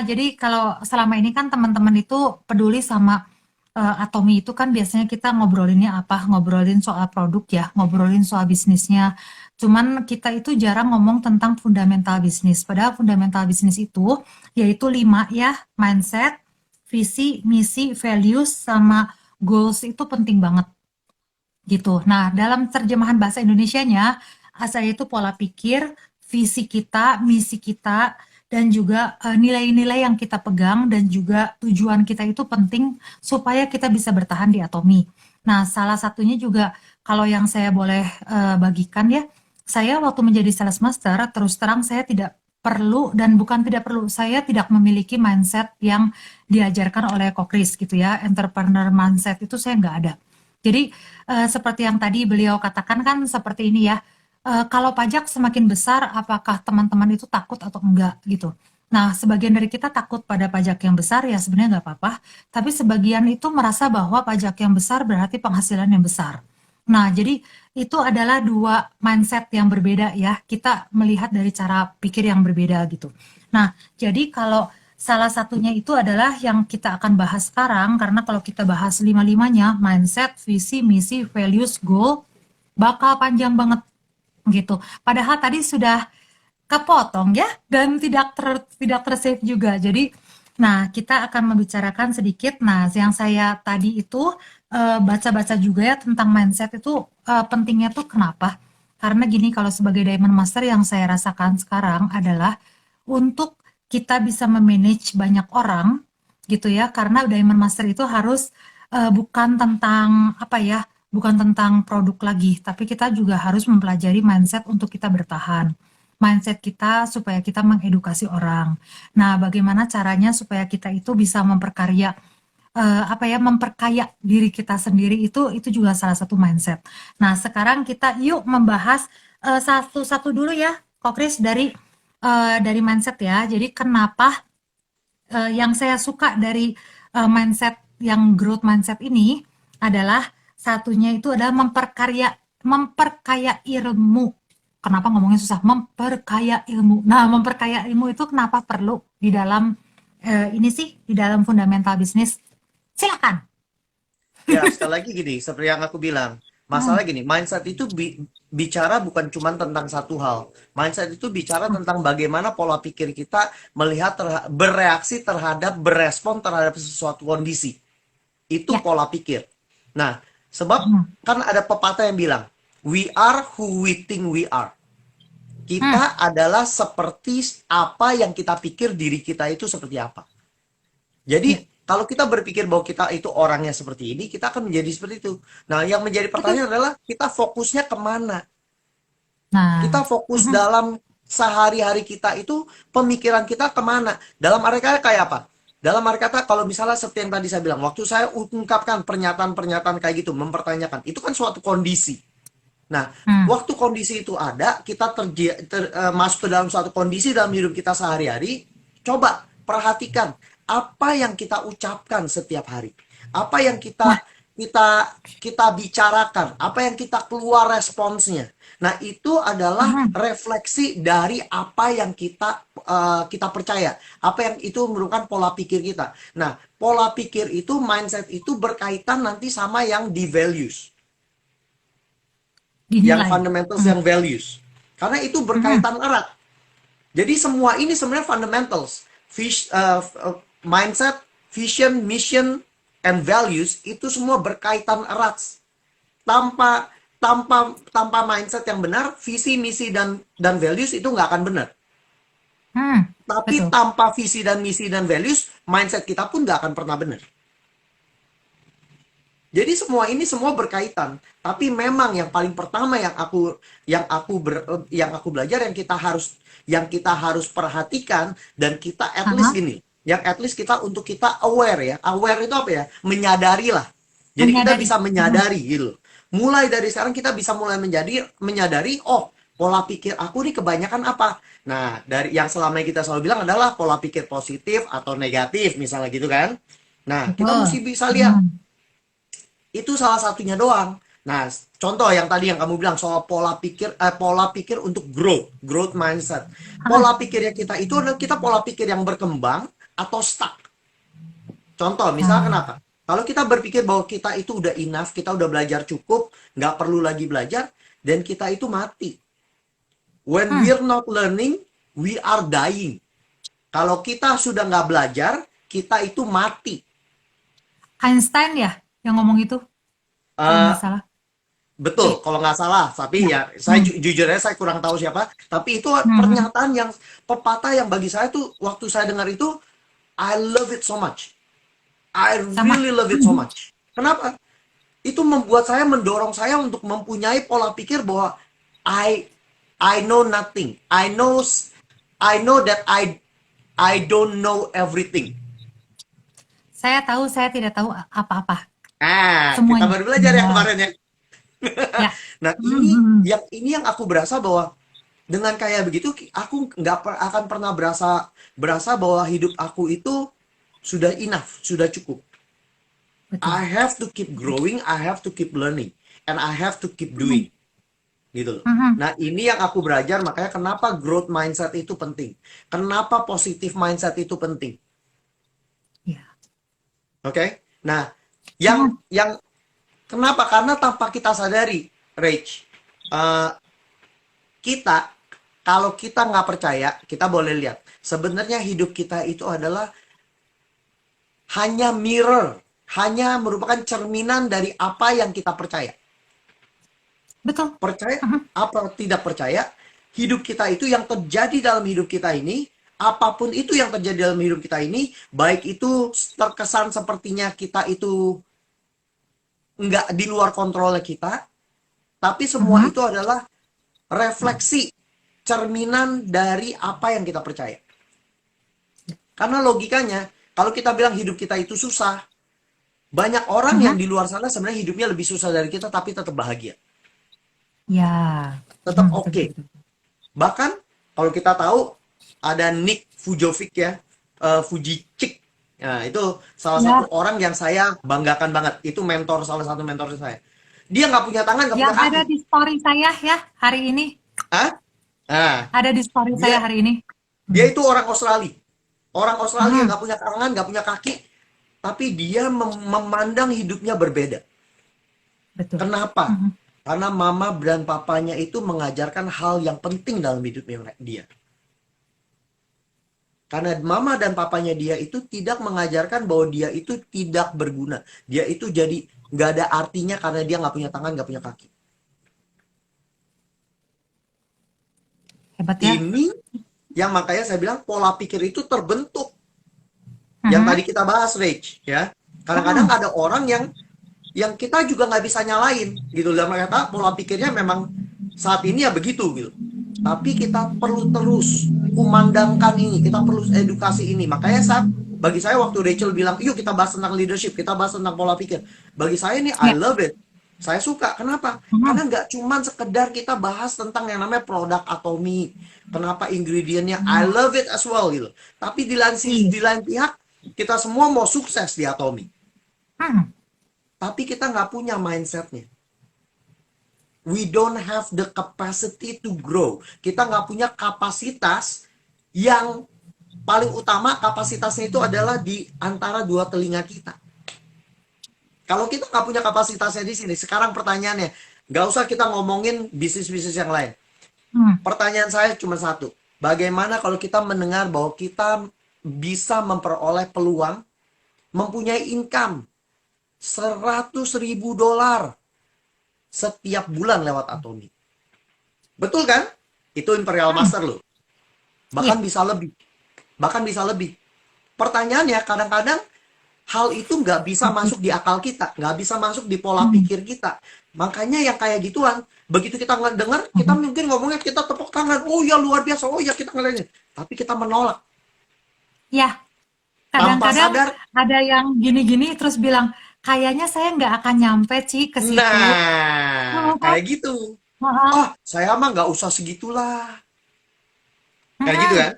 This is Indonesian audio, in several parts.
Jadi kalau selama ini kan teman-teman itu peduli sama Atomi itu kan biasanya kita ngobrolinnya apa? Ngobrolin soal produk ya, ngobrolin soal bisnisnya. Cuman kita itu jarang ngomong tentang fundamental bisnis. Padahal fundamental bisnis itu yaitu 5 ya, mindset, visi, misi, values, sama goals itu penting banget gitu. Nah, dalam terjemahan bahasa Indonesianya, asa itu pola pikir, visi kita, misi kita, dan juga nilai-nilai yang kita pegang dan juga tujuan kita itu penting supaya kita bisa bertahan di Atomi. Nah, salah satunya juga kalau yang saya boleh bagikan ya, saya waktu menjadi sales master, terus terang saya tidak perlu dan bukan tidak perlu, saya tidak memiliki mindset yang diajarkan oleh Kokris gitu ya, entrepreneur mindset itu saya nggak ada. Jadi seperti yang tadi beliau katakan kan seperti ini ya, kalau pajak semakin besar, apakah teman-teman itu takut atau enggak gitu. Nah, sebagian dari kita takut pada pajak yang besar ya sebenarnya nggak apa-apa, tapi sebagian itu merasa bahwa pajak yang besar berarti penghasilan yang besar. Nah, jadi itu adalah dua mindset yang berbeda ya. Kita melihat dari cara pikir yang berbeda gitu. Nah, jadi kalau salah satunya itu adalah yang kita akan bahas sekarang, karena kalau kita bahas lima-limanya, mindset, visi, misi, values, goal, bakal panjang banget gitu. Padahal tadi sudah kepotong ya dan tidak tersave juga. Jadi, nah kita akan membicarakan sedikit. Nah, yang saya tadi itu baca-baca juga ya tentang mindset itu pentingnya tuh kenapa? Karena gini, kalau sebagai Diamond Master yang saya rasakan sekarang adalah untuk kita bisa memanage banyak orang gitu ya, karena Diamond Master itu harus bukan tentang apa ya, bukan tentang produk lagi, tapi kita juga harus mempelajari mindset untuk kita bertahan. Mindset kita supaya kita mengedukasi orang. Nah, bagaimana caranya supaya kita itu bisa memperkarya apa ya, memperkaya diri kita sendiri itu juga salah satu mindset. Nah, sekarang kita yuk membahas satu-satu dulu ya, Kok Kris dari mindset ya. Jadi kenapa yang saya suka dari mindset yang growth mindset ini adalah satunya itu adalah memperkaya ilmu. Kenapa ngomongnya susah? Memperkaya ilmu. Nah, memperkaya ilmu itu kenapa perlu di dalam ini sih di dalam fundamental bisnis? Silakan. Ya, sekali lagi gini, seperti yang aku bilang, Hmm, masalah gini, mindset itu bicara bukan cuma tentang satu hal. Mindset itu bicara hmm, tentang bagaimana pola pikir kita melihat, bereaksi terhadap, berespon terhadap sesuatu kondisi. Itu ya. pola pikir. Nah, sebab Hmm, kan ada pepatah yang bilang, we are who we think we are. hmm, Kita adalah seperti apa yang kita pikir diri kita itu seperti apa. Jadi ya. kalau kita berpikir bahwa kita itu orangnya seperti ini, kita akan menjadi seperti itu. Nah, yang menjadi Betul. pertanyaan adalah kita fokusnya kemana? Kita Nah, fokus mhm, dalam sehari-hari kita itu, pemikiran kita kemana? Dalam arti kata kayak apa? Dalam arti kata kalau misalnya seperti yang tadi saya bilang, waktu saya ungkapkan pernyataan-pernyataan kayak gitu, mempertanyakan, itu kan suatu kondisi. Nah, hmm, waktu kondisi itu ada, kita masuk ke dalam suatu kondisi dalam hidup kita sehari-hari, coba perhatikan apa yang kita ucapkan setiap hari. Apa yang nah, kita bicarakan, apa yang kita keluar responsnya. Nah, itu adalah mhm, refleksi dari apa yang kita percaya. Apa yang itu merupakan pola pikir kita. Nah, pola pikir itu, mindset itu berkaitan nanti sama yang di values, yang dinilai. fundamentals, Hmm, yang values. Karena itu mhm, berkaitan erat. Jadi semua ini sebenarnya fundamentals. Mindset, vision, mission, and values itu semua berkaitan erat. Tanpa mindset yang benar, visi, misi, dan values itu nggak akan benar. Tapi betul. tanpa visi dan misi dan values, mindset kita pun nggak akan pernah benar. Jadi semua berkaitan. Tapi memang yang paling pertama yang aku belajar, yang kita harus perhatikan, dan kita at least Aha, gini, yang at least kita untuk kita aware ya. Aware itu apa ya? Menyadari lah. Jadi kita menyadari. bisa Mhm, menyadari gitu. Mulai dari sekarang kita bisa mulai menyadari, oh, pola pikir aku nih kebanyakan apa? Nah, dari yang selama ini kita selalu bilang adalah pola pikir positif atau negatif misalnya gitu kan. Nah, kita betul. mesti bisa lihat Mhm, itu salah satunya doang. Nah, contoh yang tadi yang kamu bilang soal pola pikir untuk growth mindset. Ah, Pola pikirnya kita itu adalah kita pola pikir yang berkembang atau stuck. Contoh, misalnya ah, kenapa? Kalau kita berpikir bahwa kita itu udah enough, kita udah belajar cukup, nggak perlu lagi belajar, dan kita itu mati. When hmm. we're not learning, we are dying. Kalau kita sudah nggak belajar, kita itu mati. Einstein ya yang ngomong itu, kalau Eh, nggak salah. betul, kalau nggak salah. Tapi Ya. ya, saya Hmm. jujur aja saya kurang tahu siapa. Tapi itu Hmm. Hmm. pernyataan yang pepatah yang bagi saya tuh waktu saya dengar itu, I love it so much. I Sama. really love it so Hmm. much. Kenapa? Itu membuat saya mendorong saya untuk mempunyai pola pikir bahwa I I know nothing. I know that I don't know everything. Saya tahu saya tidak tahu apa-apa. Kita Semuanya. baru belajar ya Ya. kemarin ya. Ya. Nah, Hmm. Hmm. Hmm. ini yang aku berasa bahwa dengan kayak begitu aku akan pernah berasa berasa bahwa hidup aku itu sudah enough, sudah cukup. I Betul. have to keep growing, I have to keep learning, and I have to keep Hmm. doing. Gitu loh. Hmm. Hmm. Nah, ini yang aku belajar, makanya kenapa growth mindset itu penting. Kenapa positive mindset itu penting. Ya. Oke? Nah, Hmm. yang kenapa? Karena tanpa kita sadari, Rach, eh, kita kalau kita nggak percaya, kita boleh lihat. Sebenarnya hidup kita itu adalah hanya mirror, hanya merupakan cerminan dari apa yang kita percaya. Betul. Percaya Hmm. apa tidak percaya, hidup kita itu yang terjadi dalam hidup kita ini, apapun itu yang terjadi dalam hidup kita ini, baik itu terkesan sepertinya kita itu nggak di luar kontrolnya kita, tapi semua Hmm. itu adalah refleksi, cerminan dari apa yang kita percaya. Karena logikanya, kalau kita bilang hidup kita itu susah, banyak orang yang Hmm. di luar sana sebenarnya hidupnya lebih susah dari kita, tapi tetap bahagia, Ya. tetap Betul, oke. betul, betul. Bahkan kalau kita tahu ada Nick Fujovic ya, Fujicik. Nah, itu salah satu Ya, orang yang saya banggakan banget. Itu salah satu mentor saya. Dia nggak punya tangan, nggak yang punya ada kaki. di story saya ya hari ini. Hah? Nah, Ada di story dia saya hari ini. dia Hmm. itu orang Australia. Orang Australia Hmm. nggak punya tangan, nggak punya kaki, tapi dia memandang hidupnya berbeda. Betul. Kenapa? Hmm. Karena mama dan papanya itu mengajarkan hal yang penting dalam hidupnya dia. Karena mama dan papanya dia itu tidak mengajarkan bahwa dia itu tidak berguna. Dia itu jadi nggak ada artinya karena dia nggak punya tangan, nggak punya kaki. Hebat ya. Ini yang makanya saya bilang pola pikir itu terbentuk. Yang Hmm. tadi kita bahas, Rach, ya. Kadang-kadang Hmm. ada orang yang kita juga nggak bisa nyalain, gitu. Dalam kata pola pikirnya memang saat ini ya begitu, gitu. Tapi kita perlu terus kumandangkan ini, kita perlu edukasi ini. Makanya bagi saya waktu Rachel bilang, yuk kita bahas tentang leadership, kita bahas tentang pola pikir. Bagi saya ini, I Ya. love it. Saya suka. Kenapa? Hmm. Karena nggak cuma sekedar kita bahas tentang yang namanya produk atomi. Kenapa ingredientnya, I Hmm. love it as well gitu. Tapi Iya. di lain pihak, kita semua mau sukses di atomi. Hmm. Tapi kita nggak punya mindsetnya. We don't have the capacity to grow. Kita nggak punya kapasitas yang paling utama kapasitasnya itu adalah di antara dua telinga kita. Kalau kita nggak punya kapasitasnya di sini, sekarang pertanyaannya, nggak usah kita ngomongin bisnis-bisnis yang lain. Hmm. Pertanyaan saya cuma satu. Bagaimana kalau kita mendengar bahwa kita bisa memperoleh peluang, mempunyai income 100.000 dolar setiap bulan lewat Atomi. Betul kan? Itu Imperial Hmm. Master loh. Iya. Bahkan bisa lebih. Bahkan bisa lebih. Pertanyaannya kadang-kadang hal itu nggak bisa Oke. masuk di akal kita, nggak bisa masuk di pola Hmm. pikir kita. Makanya yang kayak gituan, begitu kita nggak dengar, kita Hmm. mungkin ngomongnya kita tepuk tangan, oh ya luar biasa, oh ya kita ngelainin. Tapi kita menolak Ya, tanpa kadang-kadang sadar. ada yang gini-gini terus bilang, kayaknya saya nggak akan nyampe Ci ke situ. Nah, Heeh. kayak gitu. Heeh. Oh, saya mah nggak usah segitulah. Kayak gitu Hmm. kan?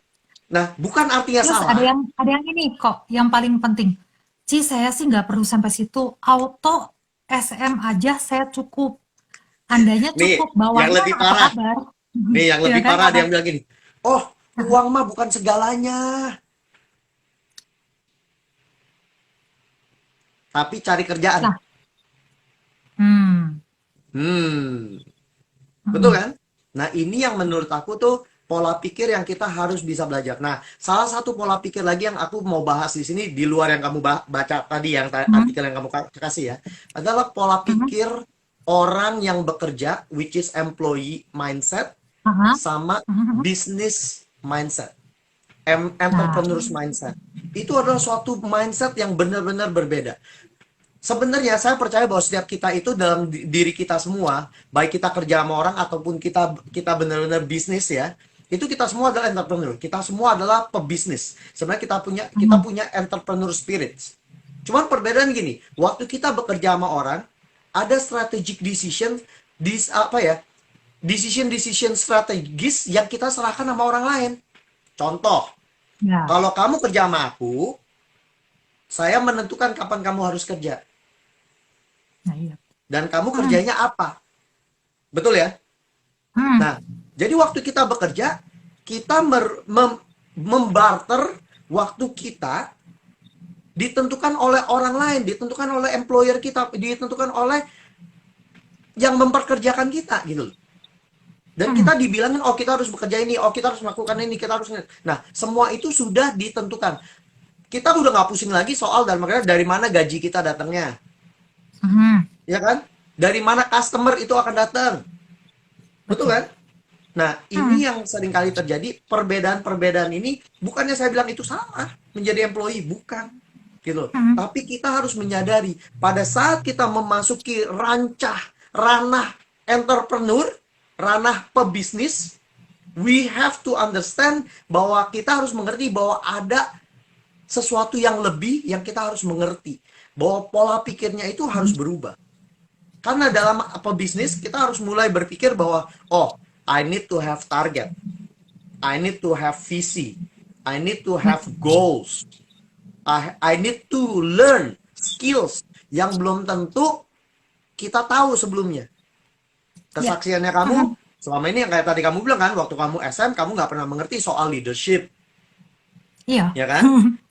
Nah, bukan artinya Terus salah. ada yang ini kok yang paling penting. Ci saya sih nggak perlu sampai situ. Auto SM aja saya cukup. Andanya Nih, cukup, yang bawahnya lebih apa parah. kabar? Nih, yang Ya lebih kan parah dia karena yang bilang gini. Oh, uang mah bukan segalanya, tapi cari kerjaan. lah. Hmm. Hmm, betul Mm-mm. kan? Nah, ini yang menurut aku tuh pola pikir yang kita harus bisa belajar. Nah, salah satu pola pikir lagi yang aku mau bahas di sini di luar yang kamu baca tadi, yang Mm-mm. artikel yang kamu kasih ya, adalah pola Mm-mm. pikir orang yang bekerja, which is employee mindset, Aha. sama Mhm. business mindset, Nah, entrepreneurs mindset. Itu adalah suatu mindset yang benar-benar berbeda. Sebenarnya saya percaya bahwa setiap kita itu dalam diri kita semua, baik kita kerja sama orang ataupun kita kita benar-benar bisnis ya, itu kita semua adalah entrepreneur. Kita semua adalah pebisnis. Sebenarnya kita mhm. punya entrepreneur spirit. Cuman perbedaan gini, waktu kita bekerja sama orang, ada strategic decision, apa ya? Decision strategis yang kita serahkan sama orang lain. Contoh, Ya, kalau kamu kerja sama aku, saya menentukan kapan kamu harus kerja nah iya. dan kamu Mhm. kerjanya apa. Betul ya? Mhm. Nah, jadi waktu kita bekerja, kita membarter waktu kita ditentukan oleh orang lain, ditentukan oleh employer kita, ditentukan oleh yang memperkerjakan kita gitu loh. Dan kita Mhm. dibilangin, oh kita harus bekerja ini, oh kita harus melakukan ini, kita harus. Nah, semua itu sudah ditentukan. Kita udah nggak pusing lagi soal dan makanya dari mana gaji kita datangnya, Mhm. ya kan? Dari mana customer itu akan datang, betul Betul. kan? Nah, ini Mhm. yang sering kali terjadi, perbedaan-perbedaan ini, bukannya saya bilang itu salah, menjadi employee, bukan. Gitu. Mhm. Tapi kita harus menyadari, pada saat kita memasuki ranah entrepreneur, ranah pebisnis, we have to understand bahwa kita harus mengerti bahwa ada sesuatu yang lebih yang kita harus mengerti. Bahwa pola pikirnya itu harus Mhm. berubah. Karena dalam apa bisnis kita harus mulai berpikir bahwa oh, I need to have target. I need to have visi. I need to Ya. have goals. I need to learn skills yang belum tentu kita tahu sebelumnya. Ya. Kesaksiannya kamu Mhm. selama ini yang kayak tadi kamu bilang kan, waktu kamu SM kamu nggak pernah mengerti soal leadership, Iya. ya kan?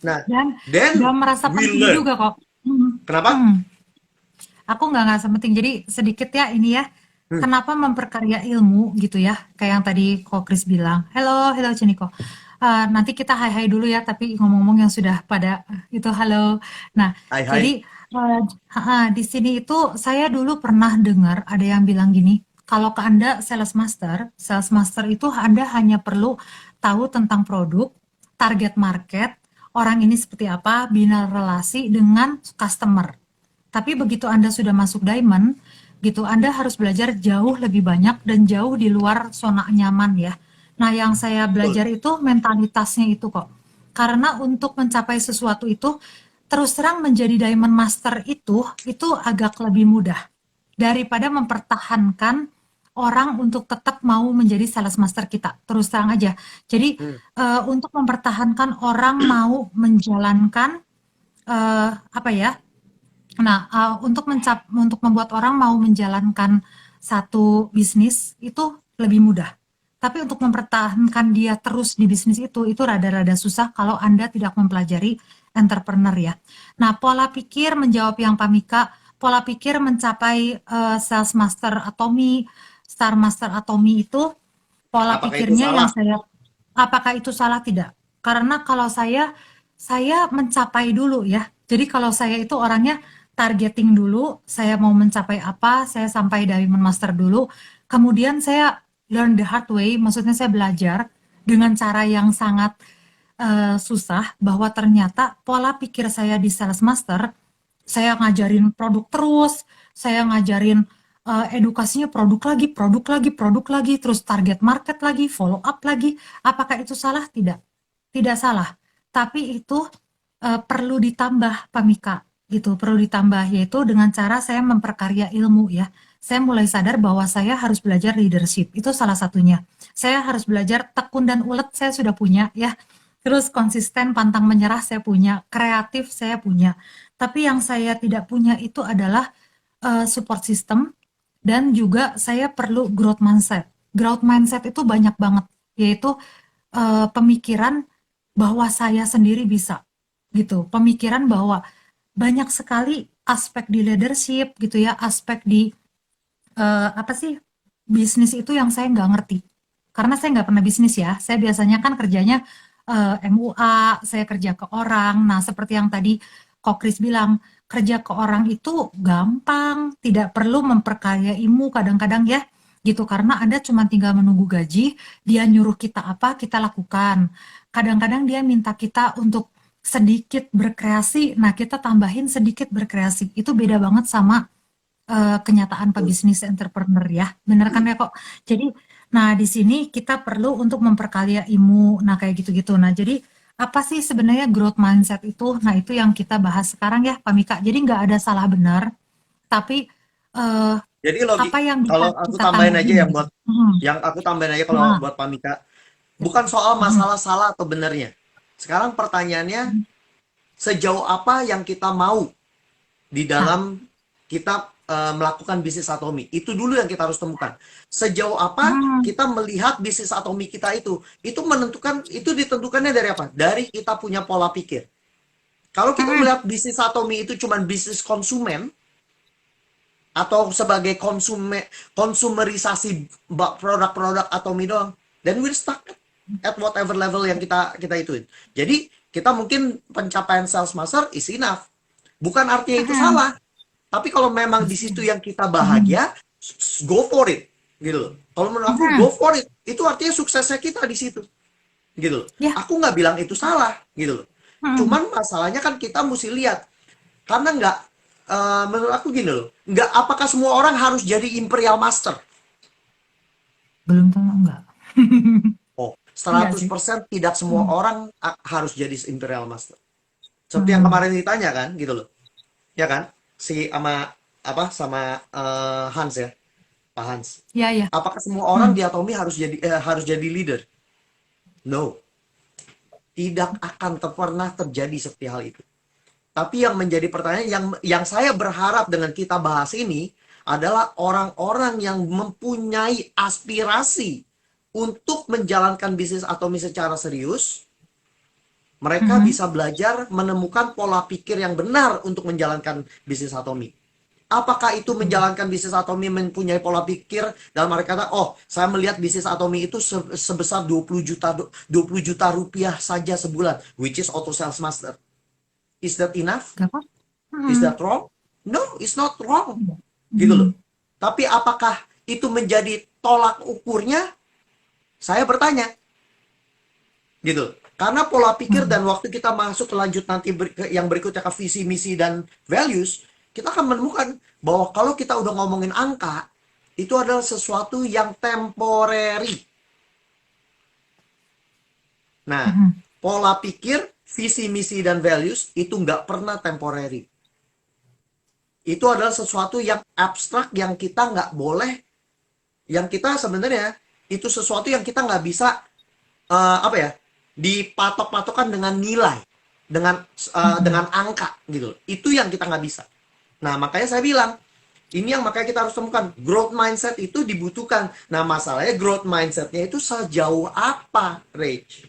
Nah, Dan nggak then merasa we penting learn. juga kok. Mhm. Kenapa? Mhm. Aku nggak sepenting. Jadi sedikit ya ini ya. Hmm. Kenapa memperkaya ilmu gitu ya? Kayak yang tadi Ko Kris bilang. Hello, hello Ciniko. Nanti kita hai-hai dulu ya, tapi ngomong-ngomong yang sudah pada itu halo. Nah, Hai hai. jadi di sini itu saya dulu pernah dengar ada yang bilang gini, kalau ke Anda sales master itu Anda hanya perlu tahu tentang produk, target market, orang ini seperti apa, bina relasi dengan customer. Tapi begitu Anda sudah masuk diamond, gitu, Anda harus belajar jauh lebih banyak dan jauh di luar zona nyaman ya. Nah, yang saya Betul. belajar itu mentalitasnya itu kok. Karena untuk mencapai sesuatu itu, terus terang menjadi diamond master itu agak lebih mudah daripada mempertahankan orang untuk tetap mau menjadi sales master kita. Terus terang aja. Jadi, Hmm. untuk mempertahankan orang mau menjalankan apa ya? Nah, untuk membuat orang mau menjalankan satu bisnis itu lebih mudah. Tapi untuk mempertahankan dia terus di bisnis itu rada-rada susah kalau Anda tidak mempelajari entrepreneur ya. Nah, pola pikir menjawab yang Pamika, pola pikir mencapai sales master Atomi, star master Atomi itu pola Apakah itu pikirnya yang salah? apakah itu salah tidak? Karena kalau saya mencapai dulu ya. Jadi kalau saya itu orangnya targeting dulu, saya mau mencapai apa, saya sampai Diamond Master dulu, kemudian saya learn the hard way, maksudnya saya belajar dengan cara yang sangat susah bahwa ternyata pola pikir saya di Sales Master, saya ngajarin produk terus, saya ngajarin edukasinya produk lagi, produk lagi, terus target market lagi, follow up lagi. Apakah itu salah? Tidak. Tidak salah. Tapi itu perlu ditambah, Pamika, gitu. Perlu ditambah, yaitu dengan cara saya memperkarya ilmu ya. Saya mulai sadar bahwa saya harus belajar leadership. Itu salah satunya. Saya harus belajar tekun dan ulet saya sudah punya ya. Terus konsisten, pantang menyerah saya punya, kreatif saya punya. Tapi yang saya tidak punya itu adalah support system, dan juga saya perlu growth mindset. Growth mindset itu banyak banget, yaitu pemikiran bahwa saya sendiri bisa, gitu. Pemikiran bahwa banyak sekali aspek di leadership, gitu ya, aspek di apa sih bisnis itu yang saya nggak ngerti. Karena saya nggak pernah bisnis ya. Saya biasanya kan kerjanya MUA, saya kerja ke orang. Nah, seperti yang tadi Kok Kris bilang, kerja ke orang itu gampang, tidak perlu memperkaya ilmu kadang-kadang ya. Gitu, karena Anda cuma tinggal menunggu gaji, dia nyuruh kita apa, kita lakukan. Kadang-kadang dia minta kita untuk sedikit berkreasi, nah kita tambahin sedikit berkreasi. Itu beda banget sama kenyataan pebisnis entrepreneur ya. Bener kan ya kok? Jadi, nah di sini kita perlu untuk memperkaya ilmu, nah kayak gitu-gitu. Nah jadi apa sih sebenarnya growth mindset itu? Nah itu yang kita bahas sekarang ya Pak Mika. Jadi nggak ada salah benar, tapi eh, Jadi apa yang bisa kalau aku kita tambahin aja tambahin yang gitu. buat yang aku tambahin aja kalau Nah, buat Pamika, bukan soal mm, masalah salah atau benernya. Sekarang pertanyaannya, sejauh apa yang kita mau di nah, dalam kita melakukan bisnis atomi. Itu dulu yang kita harus temukan. Sejauh apa mm, kita melihat bisnis atomi kita itu menentukan, itu ditentukannya dari apa? Dari kita punya pola pikir. Kalau kita mm, melihat bisnis atomi itu cuma bisnis konsumen atau sebagai konsumerisasi produk-produk atomi doang, then we're stuck at whatever level yang kita ituin. Jadi kita mungkin pencapaian sales master is enough. Bukan artinya itu mm, salah. Tapi kalau memang di bisa. situ yang kita Mm, bahagia, go for it, gitu loh. Kalau menurut aku mm, go for it, itu artinya suksesnya kita di situ, gitu loh. ya, Aku nggak bilang itu salah, gitu loh. mm, Cuman masalahnya kan kita mesti lihat, karena nggak, menurut aku gini loh, nggak apakah semua orang harus jadi imperial master? belum tentu enggak. Oh, Enggak sih. 100% tidak semua Mm, orang harus jadi imperial master. Seperti yang mm, kemarin ditanya kan, gitu loh. Ya kan? Si sama apa sama Hans ya, Pak Hans. ya, ya. Apakah semua orang Mm, di Atomi harus jadi leader? No, tidak akan pernah terjadi seperti hal itu. Tapi yang menjadi pertanyaan yang saya berharap dengan kita bahas ini adalah orang-orang yang mempunyai aspirasi untuk menjalankan bisnis Atomi secara serius, mereka mhm. bisa belajar menemukan pola pikir yang benar untuk menjalankan bisnis Atomi. Apakah itu Betul. menjalankan bisnis Atomi mempunyai pola pikir dalam arti kata, oh, saya melihat bisnis Atomi itu sebesar 20 juta rupiah saja sebulan, which is auto sales master. Is that enough? Gak apa? Is Mhm. that wrong? No, it's not wrong. Iya. Gitu loh. Mhm. Tapi apakah itu menjadi tolak ukurnya? Saya bertanya, gitu. Karena pola pikir Mhm. dan waktu kita masuk ke lanjut nanti yang berikutnya ke visi, misi, dan values, kita akan menemukan bahwa kalau kita udah ngomongin angka, itu adalah sesuatu yang temporary. Nah, Mhm. pola pikir, visi, misi, dan values itu nggak pernah temporary. Itu adalah sesuatu yang abstrak yang kita nggak boleh, yang kita sebenarnya itu sesuatu yang kita nggak bisa apa ya, dipatok-patokan dengan nilai, Mhm. dengan angka gitu. Itu yang kita nggak bisa. Nah, makanya saya bilang ini yang makanya kita harus temukan. Growth mindset itu dibutuhkan. Nah, masalahnya growth mindsetnya itu sejauh apa, Rage?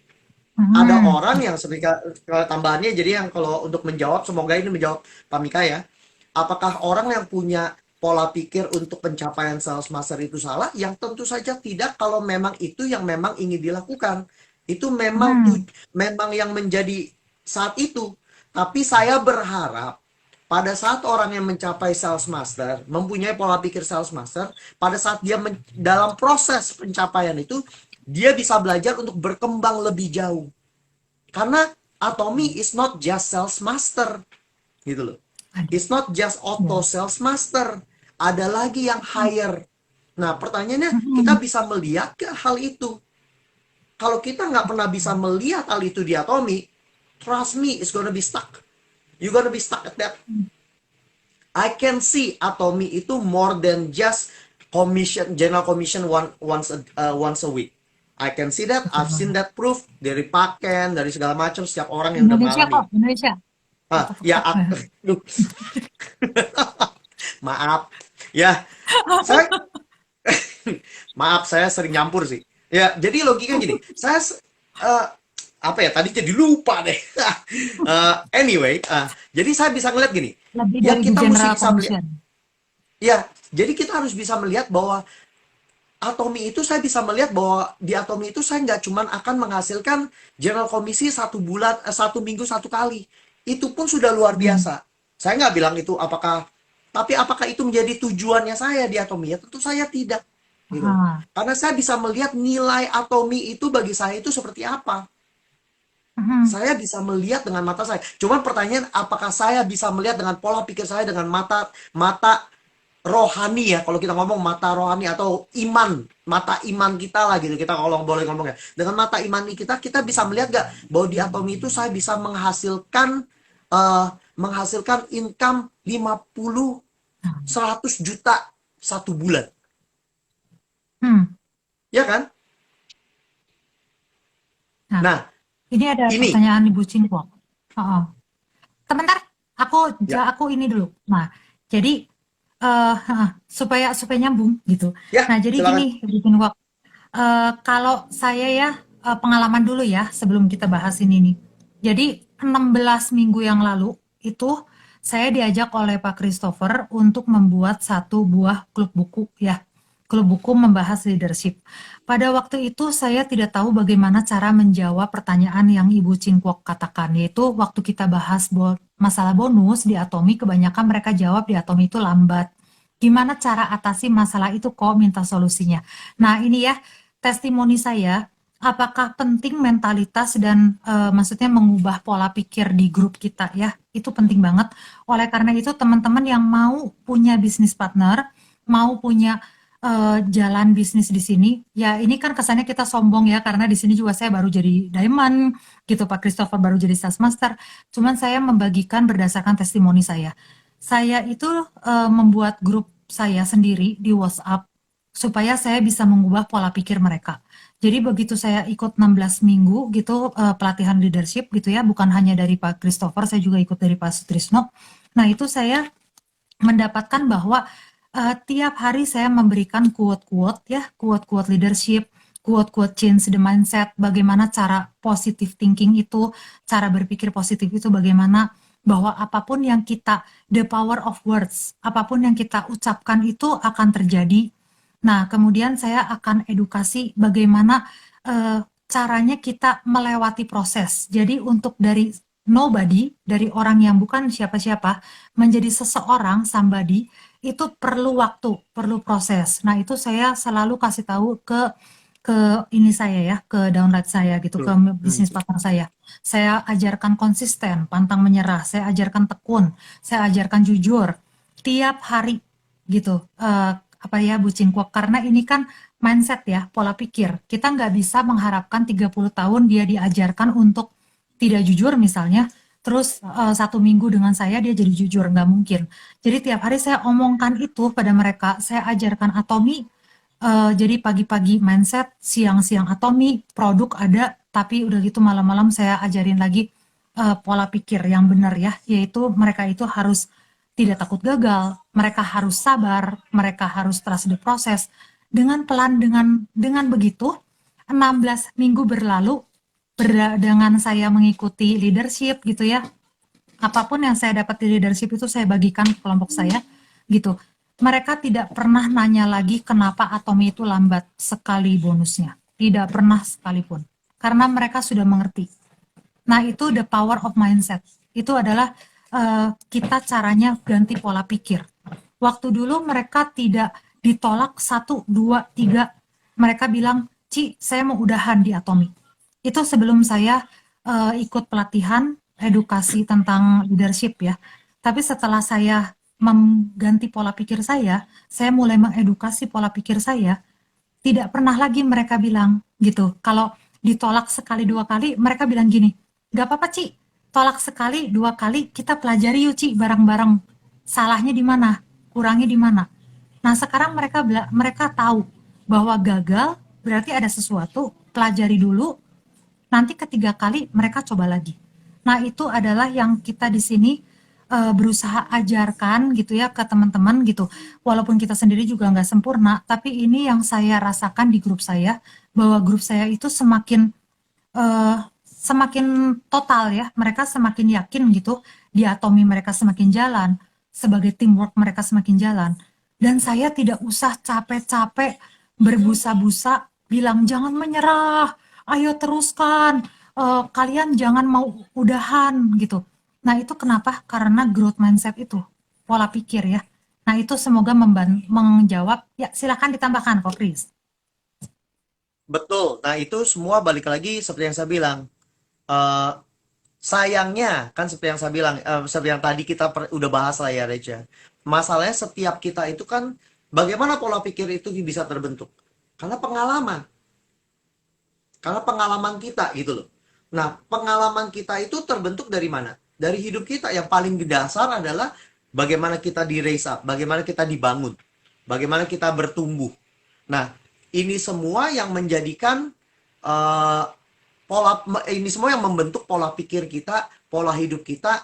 Ada Mhm. orang yang seperti tambahannya, jadi yang kalau untuk menjawab, semoga ini menjawab Pak Mika ya. Apakah orang yang punya pola pikir untuk pencapaian sales master itu salah? Yang tentu saja tidak kalau memang itu yang memang ingin dilakukan. Itu memang Mhm. memang yang menjadi saat itu. Tapi saya berharap pada saat orang yang mencapai sales master, mempunyai pola pikir sales master, pada saat dia dalam proses pencapaian itu, dia bisa belajar untuk berkembang lebih jauh. Karena Atomy is not just sales master, gitu loh. Ada. It's not just Ya. auto sales master. Ada lagi yang higher. Nah, pertanyaannya, kita Mhm. bisa melihat ke hal itu? Kalau kita nggak pernah bisa melihat hal itu di Atomy, trust me, it's gonna be stuck. You're gonna be stuck at that. I can see Atomy itu more than just commission, general commission once a week. I can see that, Betul I've seen banget. that proof dari Paken, dari segala macam setiap orang yang udah Indonesia mengalami. kok, Indonesia. Ah, Fakta-fakta. ya, duh. Maaf. Ya, saya maaf saya sering nyampur sih. Ya, jadi logika gini. Eh, apa ya? Tadi jadi lupa deh. Anyway, jadi saya bisa ngeliat gini. Lebih Yang dari kita mesti general bisa melihat, commission. ya, jadi kita harus bisa melihat bahwa Atomi itu saya bisa melihat bahwa di Atomi itu saya nggak cuman akan menghasilkan general komisi 1 bulan, 1 minggu 1 kali. Itu pun sudah luar Hmm. biasa. Saya nggak bilang itu tapi apakah itu menjadi tujuannya saya di Atomi? Ya tentu saya tidak. Gitu. Ah. Karena saya bisa melihat nilai Atomi itu bagi saya itu seperti apa. Mhm. Saya bisa melihat dengan mata saya. Cuman pertanyaan, apakah saya bisa melihat dengan pola pikir saya dengan mata mata rohani ya, kalau kita ngomong mata rohani atau iman, mata iman kita lah gitu, kita kalau boleh ngomong ya, dengan mata iman kita bisa melihat gak bahwa di Atom itu saya bisa eh, menghasilkan income 50 100 juta 1 bulan, Hmm. ya kan? Nah, Nah, ini ada ini pertanyaan Ibu Cinta. Oh, sebentar, ya, aku ini dulu. Nah, jadi supaya supaya nyambung gitu. ya Nah, jadi silakan. gini, Ibu Cinta. Kalau saya ya pengalaman dulu ya sebelum kita bahas ini nih. Jadi 16 minggu yang lalu itu saya diajak oleh Pak Christopher untuk membuat satu buah klub buku ya. Klub buku membahas leadership. Pada waktu itu saya tidak tahu bagaimana cara menjawab pertanyaan yang Ibu Cingkwok katakan, yaitu waktu kita bahas masalah bonus di Atomi, kebanyakan mereka jawab di Atomi itu lambat. Gimana cara atasi masalah itu kok minta solusinya. Nah ini ya, testimoni saya, apakah penting mentalitas dan maksudnya mengubah pola pikir di grup kita ya, itu penting banget. Oleh karena itu teman-teman yang mau punya bisnis partner, mau punya jalan bisnis di sini, ya ini kan kesannya kita sombong ya, karena di sini juga saya baru jadi diamond gitu, Pak Christopher baru jadi sales master. Cuman saya membagikan berdasarkan testimoni saya. Saya itu membuat grup saya sendiri di WhatsApp supaya saya bisa mengubah pola pikir mereka. Jadi begitu saya ikut 16 minggu gitu pelatihan leadership gitu ya, bukan hanya dari Pak Christopher, saya juga ikut dari Pak Sutrisno. Nah, itu saya mendapatkan bahwa tiap hari saya memberikan quote-quote ya, quote-quote leadership, quote-quote change the mindset, bagaimana cara positive thinking itu, cara berpikir positif itu bagaimana, bahwa apapun yang kita, the power of words, apapun yang kita ucapkan itu akan terjadi. Nah, kemudian saya akan edukasi bagaimana caranya kita melewati proses. Jadi untuk dari nobody, dari orang yang bukan siapa-siapa, menjadi seseorang, somebody, itu perlu waktu, perlu proses. Nah, itu saya selalu kasih tahu ke ini saya ya, ke downline saya gitu, ke Betul. bisnis partner saya. Saya ajarkan konsisten, pantang menyerah, saya ajarkan tekun, saya ajarkan jujur tiap hari gitu. Apa ya, Bu Cingkwok, karena ini kan mindset ya, pola pikir. Kita nggak bisa mengharapkan 30 tahun dia diajarkan untuk tidak jujur misalnya, terus 1 minggu dengan saya dia jadi jujur, nggak mungkin. Jadi tiap hari saya omongkan itu pada mereka, saya ajarkan atomi, jadi pagi-pagi mindset, siang-siang atomi, produk ada, tapi udah gitu malam-malam saya ajarin lagi pola pikir yang benar ya, yaitu mereka itu harus tidak takut gagal, mereka harus sabar, mereka harus trust the process. Dengan pelan, dengan begitu, 16 minggu berlalu, dengan saya mengikuti leadership gitu ya, apapun yang saya dapat di leadership itu saya bagikan ke kelompok saya gitu. Mereka tidak pernah nanya lagi kenapa Atomi itu lambat sekali bonusnya. Tidak pernah sekalipun. Karena mereka sudah mengerti. Nah, itu the power of mindset. Itu adalah kita caranya ganti pola pikir. Waktu dulu mereka tidak ditolak 1, 2, 3. Mereka bilang, Ci, saya mau udahan di Atomi. Itu sebelum saya ikut pelatihan edukasi tentang leadership ya. Tapi setelah saya mengganti pola pikir saya mulai mengedukasi pola pikir saya, tidak pernah lagi mereka bilang gitu. Kalau ditolak sekali 2 kali, mereka bilang gini, gak apa-apa Ci, tolak sekali 2 kali, kita pelajari yuk Ci bareng-bareng. Salahnya di mana, kurangnya di mana. Nah sekarang mereka tahu bahwa gagal berarti ada sesuatu, pelajari dulu, nanti ketiga kali mereka coba lagi. Nah itu adalah yang kita di sini berusaha ajarkan gitu ya ke teman-teman gitu. Walaupun kita sendiri juga nggak sempurna, tapi ini yang saya rasakan di grup saya, bahwa grup saya itu semakin total ya, mereka semakin yakin gitu, diatomi mereka semakin jalan, sebagai teamwork mereka semakin jalan. Dan saya tidak usah capek-capek berbusa-busa bilang jangan menyerah, ayo teruskan, kalian jangan mau udahan gitu. Nah itu kenapa? Karena growth mindset itu, pola pikir ya. Nah itu semoga menjawab, ya silakan ditambahkan kok Chris. Betul. Nah, itu semua balik lagi seperti yang saya bilang. Eh, sayangnya kan seperti yang saya bilang, seperti yang tadi kita udah bahas lah ya, Reja. Masalahnya setiap kita itu kan bagaimana pola pikir itu bisa terbentuk? Karena pengalaman. Karena pengalaman kita gitu loh. Nah, pengalaman kita itu terbentuk dari mana? Dari hidup kita. Yang paling dasar adalah bagaimana kita di raise up, bagaimana kita dibangun, bagaimana kita bertumbuh. Nah, ini semua yang menjadikan eh, ini semua yang membentuk pola pikir kita, pola hidup kita,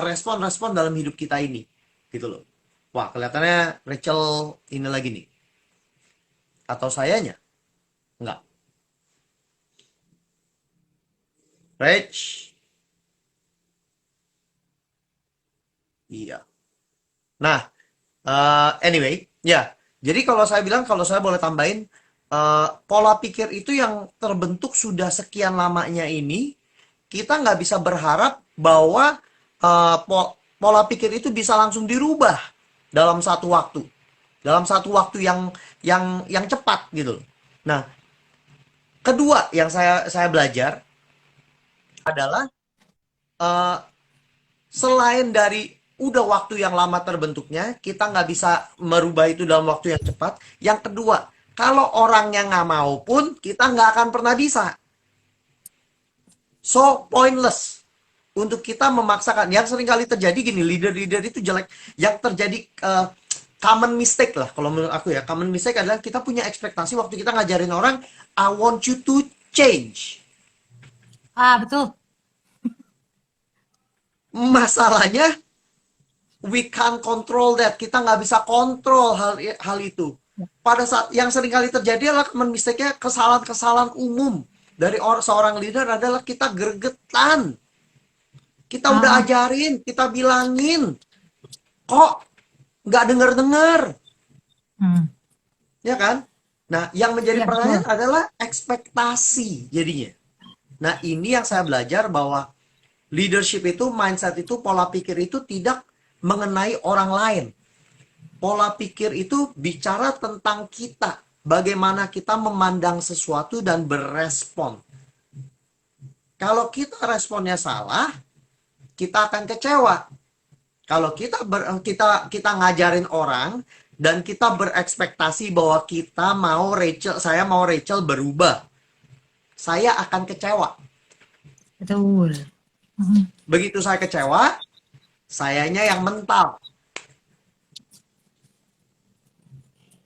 respon-respon dalam hidup kita ini, gitu loh. Wah, kelihatannya Rachel ini lagi nih, atau sayanya? Enggak. Rach, iya. Nah, anyway, ya. Jadi kalau saya bilang, kalau saya boleh tambahin, pola pikir itu yang terbentuk sudah sekian lamanya ini, kita nggak bisa berharap bahwa pola pikir itu bisa langsung dirubah dalam satu waktu, dalam satu waktu yang cepat gitu. Nah, kedua yang saya belajar adalah eh, selain dari udah waktu yang lama terbentuknya, kita nggak bisa merubah itu dalam waktu yang cepat. Yang kedua, kalau orangnya nggak mau pun, kita nggak akan pernah bisa. So, pointless untuk kita memaksakan. Yang sering kali terjadi gini, leader-leader itu jelek. Yang terjadi common mistake lah, kalau menurut aku ya. Common mistake adalah kita punya ekspektasi waktu kita ngajarin orang, I want you to change. Ah betul. Masalahnya, we can't control that. Kita nggak bisa kontrol hal itu. Pada saat yang sering kali terjadi adalah common mistake-nya, kesalahan-kesalahan umum dari seorang leader adalah kita gregetan. Kita udah Ah, ajarin, kita bilangin, kok nggak denger-denger, hmm. ya kan? Nah, yang menjadi Ya pertanyaan betul. adalah ekspektasi jadinya. Nah, ini yang saya belajar bahwa leadership itu, mindset itu, pola pikir itu tidak mengenai orang lain. Pola pikir itu bicara tentang kita. Bagaimana kita memandang sesuatu dan berespon. Kalau kita responnya salah, kita akan kecewa. Kalau kita ngajarin orang dan kita berekspektasi bahwa saya mau Rachel berubah, saya akan kecewa. Betul. Mhm. Begitu saya kecewa, sayanya yang mental.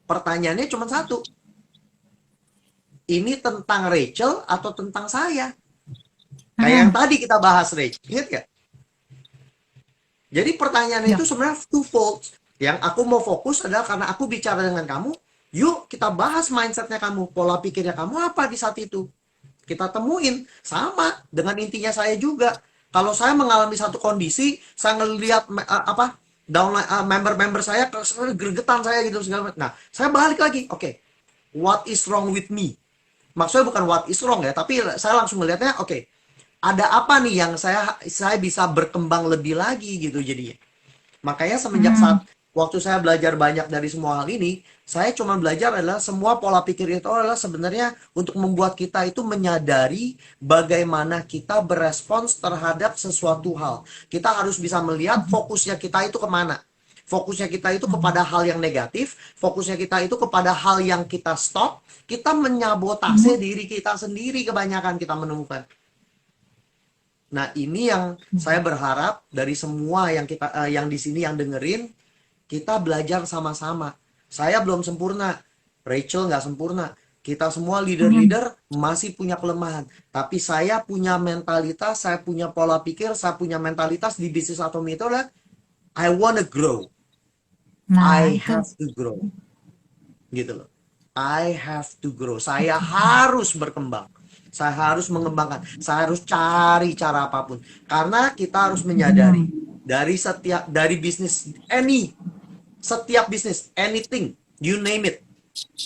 Pertanyaannya cuma satu. Ini tentang Rachel atau tentang saya? Kayak yang Mhm. tadi kita bahas, Rachel. Ingat gak? Jadi pertanyaannya Ya. itu sebenarnya twofold. Yang aku mau fokus adalah karena aku bicara dengan kamu, yuk kita bahas mindsetnya kamu, pola pikirnya kamu apa di saat itu. Kita temuin, sama dengan intinya saya juga. Kalau saya mengalami satu kondisi, saya ngelihat downline member-member saya gregetan saya gitu segala macam. Nah, saya balik lagi, oke, what is wrong with me? Maksudnya bukan what is wrong ya, tapi saya langsung melihatnya, oke, ada apa nih yang saya bisa berkembang lebih lagi gitu jadinya. Makanya semenjak saat Mhm. waktu saya belajar banyak dari semua hal ini, saya cuma belajar adalah semua pola pikir itu adalah sebenarnya untuk membuat kita itu menyadari bagaimana kita berespons terhadap sesuatu hal. Kita harus bisa melihat Mhm. fokusnya kita itu kemana. Fokusnya kita itu kepada Mhm. hal yang negatif, fokusnya kita itu kepada hal yang kita stop, kita menyabotase Mhm. diri kita sendiri kebanyakan kita menemukan. Nah, ini yang saya berharap dari semua yang di sini yang dengerin, kita belajar sama-sama. Saya belum sempurna, Rachel nggak sempurna. Kita semua Hmm. leader-leader masih punya kelemahan. Tapi saya punya mentalitas, saya punya pola pikir, saya punya mentalitas di bisnis Atomi itu adalah I wanna grow. Nah, I itu. have to grow. Gitu loh. I have to grow. Saya harus berkembang. Saya harus mengembangkan. Saya harus cari cara apapun. Karena kita harus menyadari Hmm. dari bisnis setiap bisnis, anything, you name it,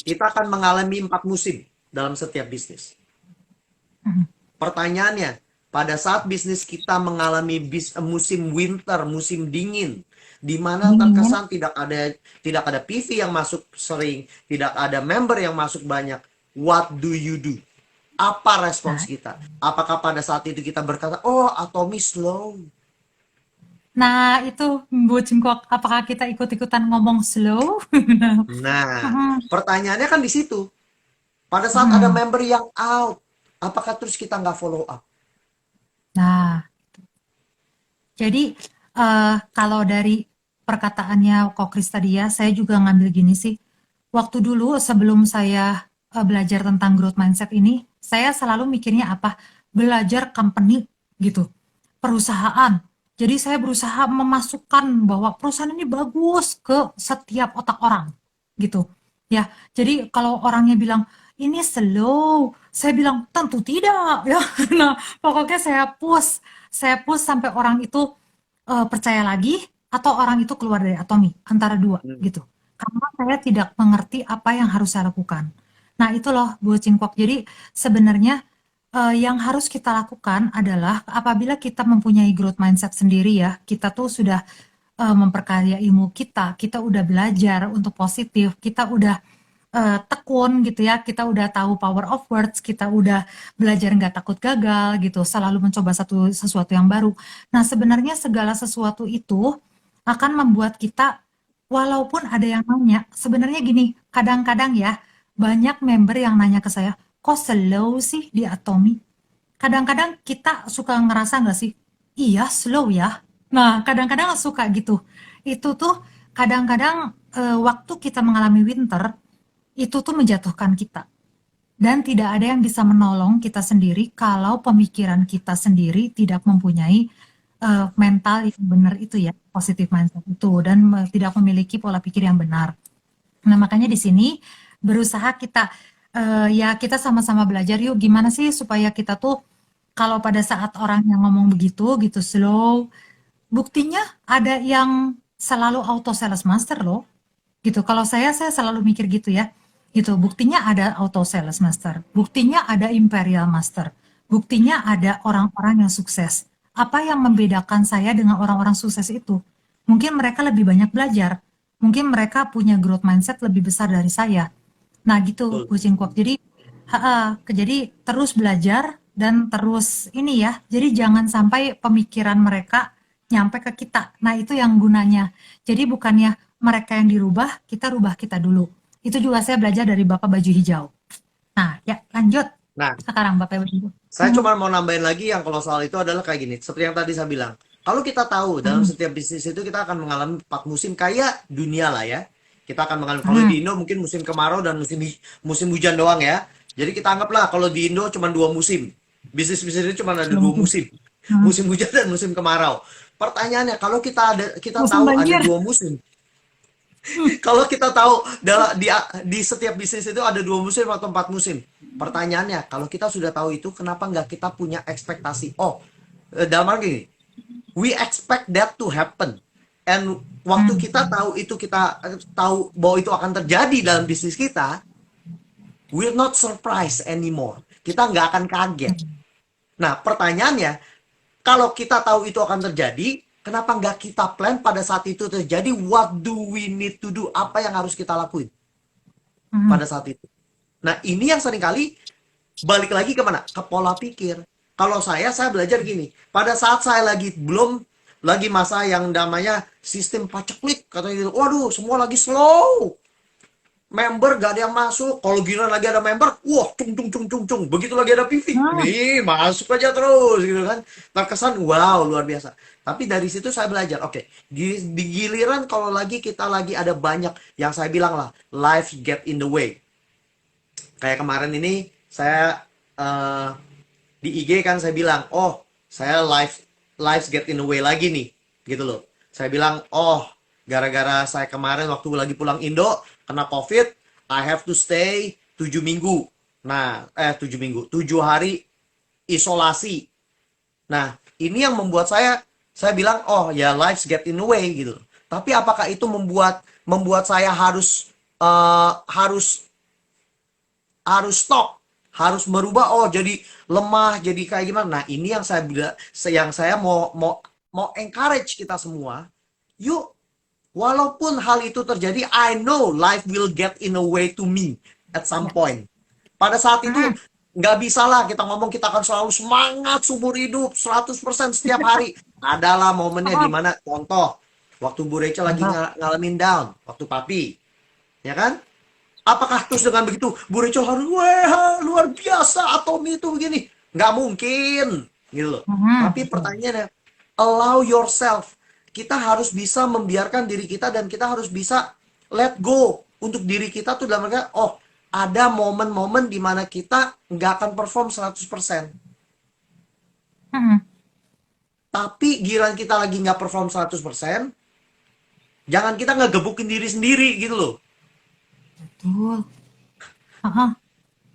kita akan mengalami 4 musim dalam setiap bisnis. Hmm. Pertanyaannya, pada saat bisnis kita mengalami musim winter, musim dingin, di mana Dingin. terkesan tidak ada PV yang masuk sering, tidak ada member yang masuk banyak, what do you do? Apa respons Nah, kita? Apakah pada saat itu kita berkata, oh Atomi slow? nah, itu Bu Cingkok, apakah kita ikut-ikutan ngomong slow? Nah, Hmm. pertanyaannya kan di situ. Pada saat ada Hmm. member yang out, apakah terus kita nggak follow up? Nah, jadi kalau dari perkataannya Kok Kris tadi ya, saya juga ngambil gini sih. Waktu dulu sebelum saya belajar tentang growth mindset ini, saya selalu mikirnya apa? Belajar company gitu, perusahaan. Jadi saya berusaha memasukkan bahwa perusahaan ini bagus ke setiap otak orang gitu. Ya, jadi kalau orangnya bilang ini slow, saya bilang tentu tidak ya. Nah, pokoknya saya push sampai orang itu percaya lagi atau orang itu keluar dari Atomi, antara dua Hmm. gitu. Karena saya tidak mengerti apa yang harus saya lakukan. Nah, itu loh Bu Cingkok. Jadi sebenarnya yang harus kita lakukan adalah apabila kita mempunyai growth mindset sendiri ya, kita tuh sudah memperkaya ilmu kita, kita udah belajar untuk positif, kita udah tekun gitu ya, kita udah tahu power of words, kita udah belajar nggak takut gagal gitu, selalu mencoba sesuatu yang baru. Nah, sebenarnya segala sesuatu itu akan membuat kita, walaupun ada yang nanya, sebenarnya gini, kadang-kadang ya, banyak member yang nanya ke saya, kok slow sih di Atomi? Kadang-kadang kita suka ngerasa nggak sih, iya slow ya. Nah, kadang-kadang suka gitu. Itu tuh kadang-kadang waktu kita mengalami winter, itu tuh menjatuhkan kita. Dan tidak ada yang bisa menolong kita sendiri kalau pemikiran kita sendiri tidak mempunyai mental yang benar itu ya, positive mindset itu, dan tidak memiliki pola pikir yang benar. Nah, makanya di sini berusaha kita ya kita sama-sama belajar yuk gimana sih supaya kita tuh kalau pada saat orang yang ngomong begitu gitu slow, buktinya ada yang selalu auto sales master loh. Gitu. Kalau saya selalu mikir gitu ya. Gitu. Buktinya ada auto sales master. Buktinya ada imperial master. Buktinya ada orang-orang yang sukses. Apa yang membedakan saya dengan orang-orang sukses itu? Mungkin mereka lebih banyak belajar. Mungkin mereka punya growth mindset lebih besar dari saya. Nah gitu, Betul. Bu Cingkok. Jadi, jadi terus belajar dan terus ini ya. Jadi jangan sampai pemikiran mereka nyampe ke kita. Nah itu yang gunanya. Jadi bukannya mereka yang dirubah, kita rubah kita dulu. Itu juga saya belajar dari Bapak Baju Hijau. Nah ya lanjut. Nah, Sekarang Bapak Baju Hijau. saya cuma mau nambahin lagi yang kalau soal itu adalah kayak gini. Seperti yang tadi saya bilang. Kalau kita tahu dalam Hmm, setiap bisnis itu kita akan mengalami 4 musim kayak dunia lah ya. Kita akan mengalami kalau hmm, di Indo mungkin musim kemarau dan musim hujan doang ya. Jadi kita anggaplah kalau di Indo cuma 2 musim. Bisnis-bisnis itu cuma ada dua dua musim. musim. Hmm. Musim hujan dan musim kemarau. Pertanyaannya kalau kita Musim tahu ada banjir. 2 musim, Hmm, kalau kita tahu di setiap bisnis itu ada 2 musim atau 4 musim. Pertanyaannya, kalau kita sudah tahu itu, kenapa nggak kita punya ekspektasi? Oh, dalam arti gini, we expect that to happen. And waktu hmm, kita tahu itu, kita tahu bahwa itu akan terjadi dalam bisnis kita, we're not surprised anymore. Kita nggak akan kaget. Nah, pertanyaannya, kalau kita tahu itu akan terjadi, kenapa nggak kita plan pada saat itu terjadi? What do we need to do? Apa yang harus kita lakuin hmm, pada saat itu? Nah, ini yang seringkali balik lagi ke mana? Ke pola pikir. Kalau saya belajar gini. Pada saat saya lagi masa yang namanya sistem paceklik, katanya gitu. Waduh, semua lagi slow. Member gak ada yang masuk. Kalau giliran lagi ada member, wah, cung cung cung cung cung. Begitu lagi ada PV, hmm, nih masuk aja terus gitu kan. Terkesan wow, luar biasa. Tapi dari situ saya belajar, oke, di giliran kalau kita lagi ada banyak yang saya bilang lah, life get in the way. Kayak kemarin ini saya eh, di IG kan saya bilang, oh saya lives get in the way lagi nih, gitu loh. Saya bilang, oh gara-gara saya kemarin waktu lagi pulang Indo kena COVID, I have to stay 7 minggu. Nah, 7 minggu, 7 hari isolasi. Nah, ini yang membuat saya bilang, oh ya lives get in the way gitu. Tapi apakah itu membuat membuat saya harus harus harus stop, harus merubah, oh jadi lemah, jadi kayak gimana. Nah, ini yang saya bilang, yang saya mau mau mau encourage kita semua. Yuk, walaupun hal itu terjadi, I know life will get in a way to me at some Ya. point. Pada saat itu Mm-mm. nggak bisa lah kita ngomong kita akan selalu semangat seumur hidup 100% setiap hari. Adalah momennya di Oh, mana contoh waktu Bu Rachel lagi contoh. ngalamin down, waktu papi, ya kan? Apakah terus dengan begitu Bu Rachel harus wah luar biasa atau itu begini? Nggak mungkin, gitu loh. Tapi Betul. pertanyaannya, allow yourself. Kita harus bisa membiarkan diri kita dan kita harus bisa let go untuk diri kita tuh dalam artian, oh ada momen-momen di mana kita nggak akan perform 100%. Mm-mm. Tapi giliran kita lagi nggak perform 100%, jangan kita ngegebukin diri sendiri gitu loh. Betul. Aha.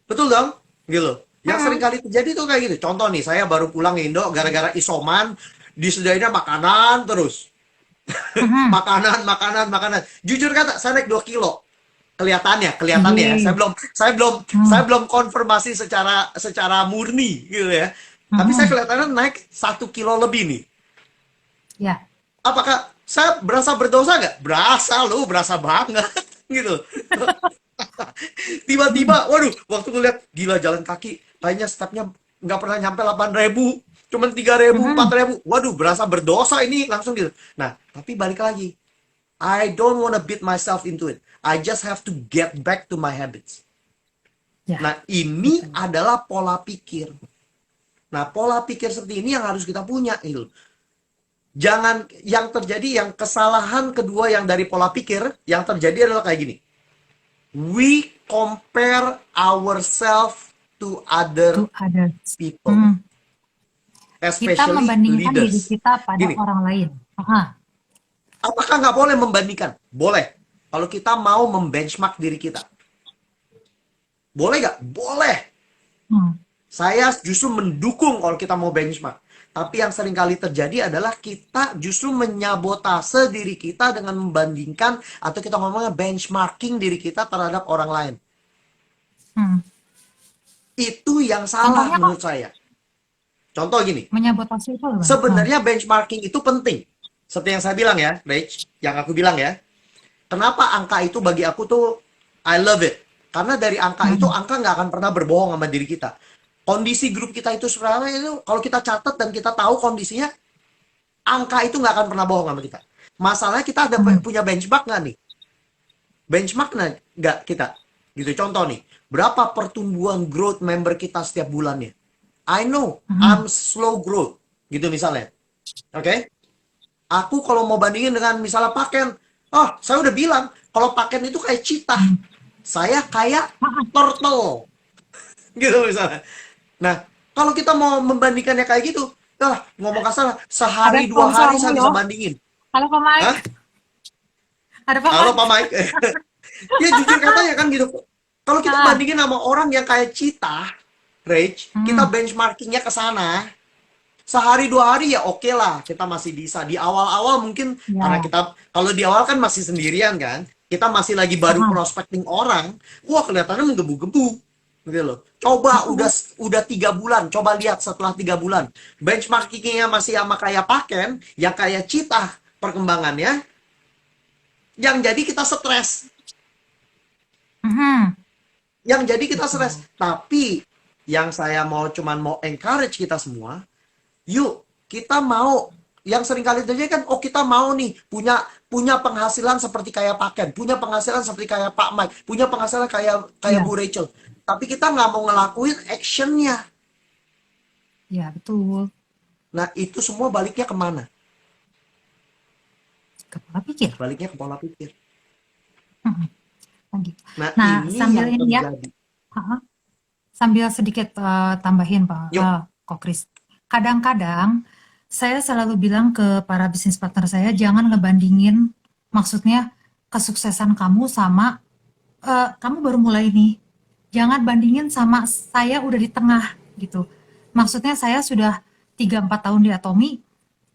Betul dong? Gitu. Yang sering Mm-mm. kali terjadi tuh kayak gitu. Contoh nih, saya baru pulang Indo gara-gara isoman, disediainnya makanan terus. Mm-mm. Makanan, makanan, makanan. Jujur kata, saya naik 2 kilo. Kelihatannya ya. Iya. Saya Mm. belum konfirmasi secara murni gitu ya. Tapi saya Mm-mm. kelihatannya naik 1 kilo lebih nih. Ya. Apakah saya berasa berdosa nggak? Berasa loh, berasa banget gitu. Mm. Tiba-tiba, waduh, waktu ngeliat gila jalan kaki, kayaknya stepnya nggak pernah nyampe 8.000, cuman 3.000, Mm-mm. 4.000. Waduh, berasa berdosa ini langsung gitu. Nah, tapi balik lagi, I don't wanna beat myself into it. I just have to get back to my habits. Ya. Nah, ini Betul. adalah pola pikir. Nah, pola pikir seperti ini yang harus kita punya gitu. Jangan yang terjadi, yang kesalahan kedua yang dari pola pikir yang terjadi adalah kayak gini. We compare ourselves to To other others. people, Mm. Kita especially membandingkan diri leaders. kita pada Gini, orang lain. Aha. apakah nggak boleh membandingkan? Boleh. Kalau kita mau membenchmark diri kita. Boleh nggak? Boleh. Hmm. Saya justru mendukung kalau kita mau benchmark. Tapi yang sering kali terjadi adalah kita justru menyabotase diri kita dengan membandingkan atau kita ngomongnya benchmarking diri kita terhadap orang lain. Hmm. Itu yang salah Contohnya kok menurut saya. Contoh gini, menyabotase itu gimana? Hmm. sebenarnya benchmarking itu penting. Seperti yang saya bilang ya, Rach, yang aku bilang ya. Kenapa angka itu bagi aku tuh I love it. Karena dari angka itu, Hmm. angka nggak akan pernah berbohong sama diri kita. Kondisi grup kita itu sebenarnya itu kalau kita catat dan kita tahu kondisinya, angka itu nggak akan pernah bohong sama kita. Masalahnya kita ada Hmm. punya benchmark nggak nih? Benchmark nggak kita? Gitu contoh nih, berapa pertumbuhan growth member kita setiap bulannya? I know Hmm. I'm slow growth, gitu misalnya. Oke? Okay? Aku kalau mau bandingin dengan misalnya Paken, saya udah bilang kalau Paken itu kayak cheetah, Hmm. saya kayak Ah, turtle, gitu misalnya. Nah, kalau kita mau membandingkannya kayak gitu, ngomong kasar, ada sehari dua hari sponsornya saya bisa loh. bandingin. Halo Pak Mike. Hah? Ada Pak Halo Mike. Pak Mike. Ya jujur katanya kan gitu. Kalau kita Ah. bandingin sama orang yang kayak cheetah, Rage, kita Hmm. benchmarkingnya ke sana. Sehari dua hari ya oke lah, kita masih bisa. Di awal-awal mungkin karena Ya. kita kalau di awal kan masih sendirian kan, kita masih lagi baru Ah. prospecting orang, wah kelihatannya menggebu-gebu, gitu loh. Coba Betul. udah 3 bulan, coba lihat setelah 3 bulan, benchmarkingnya masih sama kayak Paken, yang kayak Cita perkembangannya, yang jadi kita stres, Hmm. yang jadi kita stres. Betul. Tapi yang saya cuman mau encourage kita semua, yuk kita mau yang sering kali terjadi kan, oh kita mau nih punya punya penghasilan seperti kayak Paken, punya penghasilan seperti kayak Pak Mike, punya penghasilan kayak kayak Ya. Bu Rachel. Tapi kita nggak mau ngelakuin actionnya. Ya, betul. Nah itu semua baliknya kemana? Ke pola pikir. Baliknya ke pola pikir. Hmm. Lagi. Nah Nah, ini sambil yang ini ya, terjadi. Ha-ha. Sambil sedikit tambahin Pak Yuk, Kok Kris. Kadang-kadang saya selalu bilang ke para bisnis partner saya, jangan ngebandingin, maksudnya kesuksesan kamu sama kamu baru mulai nih. Jangan bandingin sama saya udah di tengah gitu. Maksudnya saya sudah 3-4 tahun di Atomi,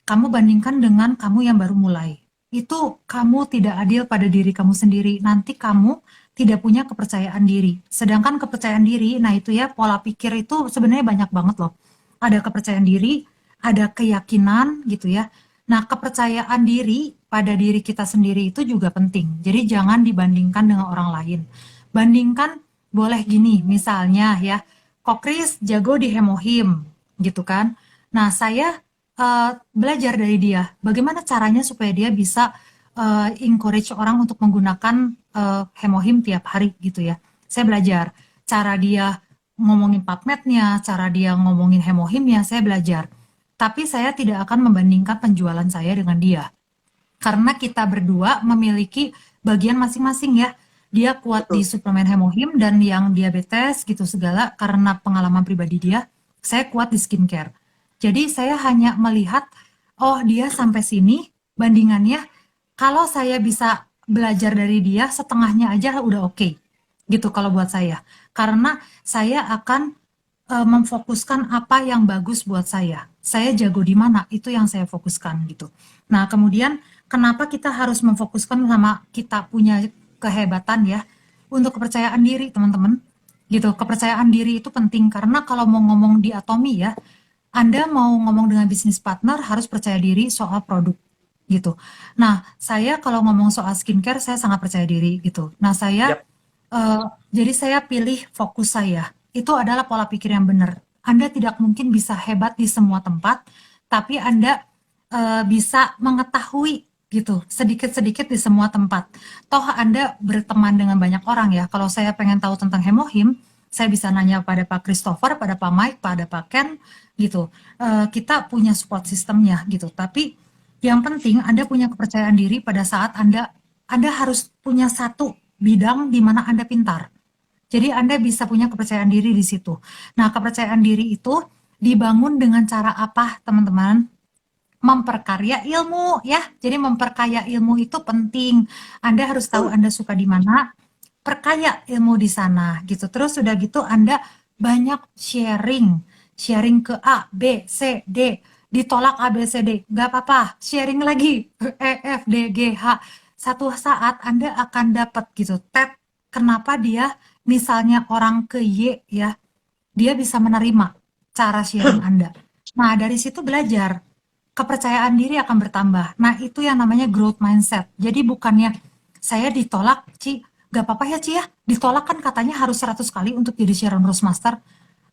kamu bandingkan dengan kamu yang baru mulai. Itu kamu tidak adil pada diri kamu sendiri. Nanti kamu tidak punya kepercayaan diri. Sedangkan kepercayaan diri, nah itu ya pola pikir itu sebenarnya banyak banget loh. Ada kepercayaan diri, ada keyakinan gitu ya. Nah, kepercayaan diri pada diri kita sendiri itu juga penting. Jadi jangan dibandingkan dengan orang lain. Bandingkan boleh gini, misalnya ya, Kok Kris jago di Hemohim gitu kan. Nah, saya belajar dari dia. Bagaimana caranya supaya dia bisa encourage orang untuk menggunakan Hemohim tiap hari gitu ya. Saya belajar cara dia ngomongin PubMed-nya, cara dia ngomongin Hemohimnya, saya belajar. Tapi saya tidak akan membandingkan penjualan saya dengan dia. Karena kita berdua memiliki bagian masing-masing ya. Dia kuat di betul. suplemen Hemohim dan yang diabetes gitu segala karena pengalaman pribadi dia. Saya kuat di skincare. Jadi saya hanya melihat, oh dia sampai sini, bandingannya, kalau saya bisa belajar dari dia, setengahnya aja udah oke. Gitu kalau buat saya. Karena saya akan memfokuskan apa yang bagus buat saya. Saya jago di mana, itu yang saya fokuskan gitu. Nah, kemudian kenapa kita harus memfokuskan sama kita punya kehebatan ya untuk kepercayaan diri, teman-teman. Gitu. Kepercayaan diri itu penting karena kalau mau ngomong di Atomi ya, Anda mau ngomong dengan bisnis partner harus percaya diri soal produk gitu. Nah, saya kalau ngomong soal skincare saya sangat percaya diri gitu. Nah, saya Yap, jadi saya pilih fokus saya. Itu adalah pola pikir yang benar. Anda tidak mungkin bisa hebat di semua tempat, tapi Anda bisa mengetahui gitu, sedikit-sedikit di semua tempat. Toh Anda berteman dengan banyak orang ya. Kalau saya pengen tahu tentang hemohim, saya bisa nanya pada Pak Christopher, pada Pak Mike, pada Pak Ken gitu. Kita punya support sistemnya gitu. Tapi yang penting Anda punya kepercayaan diri pada saat Anda harus punya satu bidang di mana Anda pintar. Jadi Anda bisa punya kepercayaan diri di situ. Nah, kepercayaan diri itu dibangun dengan cara apa, teman-teman? Memperkarya ilmu ya. Jadi memperkaya ilmu itu penting. Anda harus tahu betul. Anda suka di mana, perkaya ilmu di sana gitu. Terus sudah gitu Anda banyak sharing. Sharing ke A, B, C, D. Ditolak A, B, C, D. Gak apa-apa. Sharing lagi. E, F, D, G, H. Satu saat Anda akan dapat gitu. Tab, kenapa dia misalnya orang ke Y ya, dia bisa menerima cara sharing Anda. Nah, dari situ belajar. Kepercayaan diri akan bertambah. Nah, itu yang namanya growth mindset. Jadi bukannya saya ditolak, Ci, gak apa-apa ya Ci ya, ditolak kan katanya harus 100 kali untuk jadi Sharon Rose Master.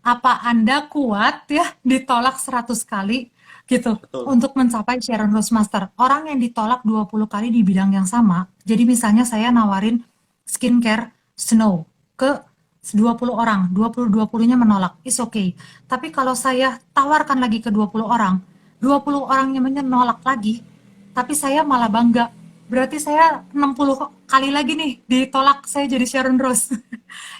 Apa Anda kuat ya ditolak 100 kali gitu Betul. untuk mencapai Sharon Rose Master? Orang yang ditolak 20 kali di bidang yang sama, jadi misalnya saya nawarin skincare Snow ke 20 orang, 20-20-nya menolak, is okay. Tapi kalau saya tawarkan lagi ke 20 orang, 20 orangnya menolak lagi, tapi saya malah bangga. Berarti saya 60 kali lagi nih ditolak saya jadi Sharon Rose.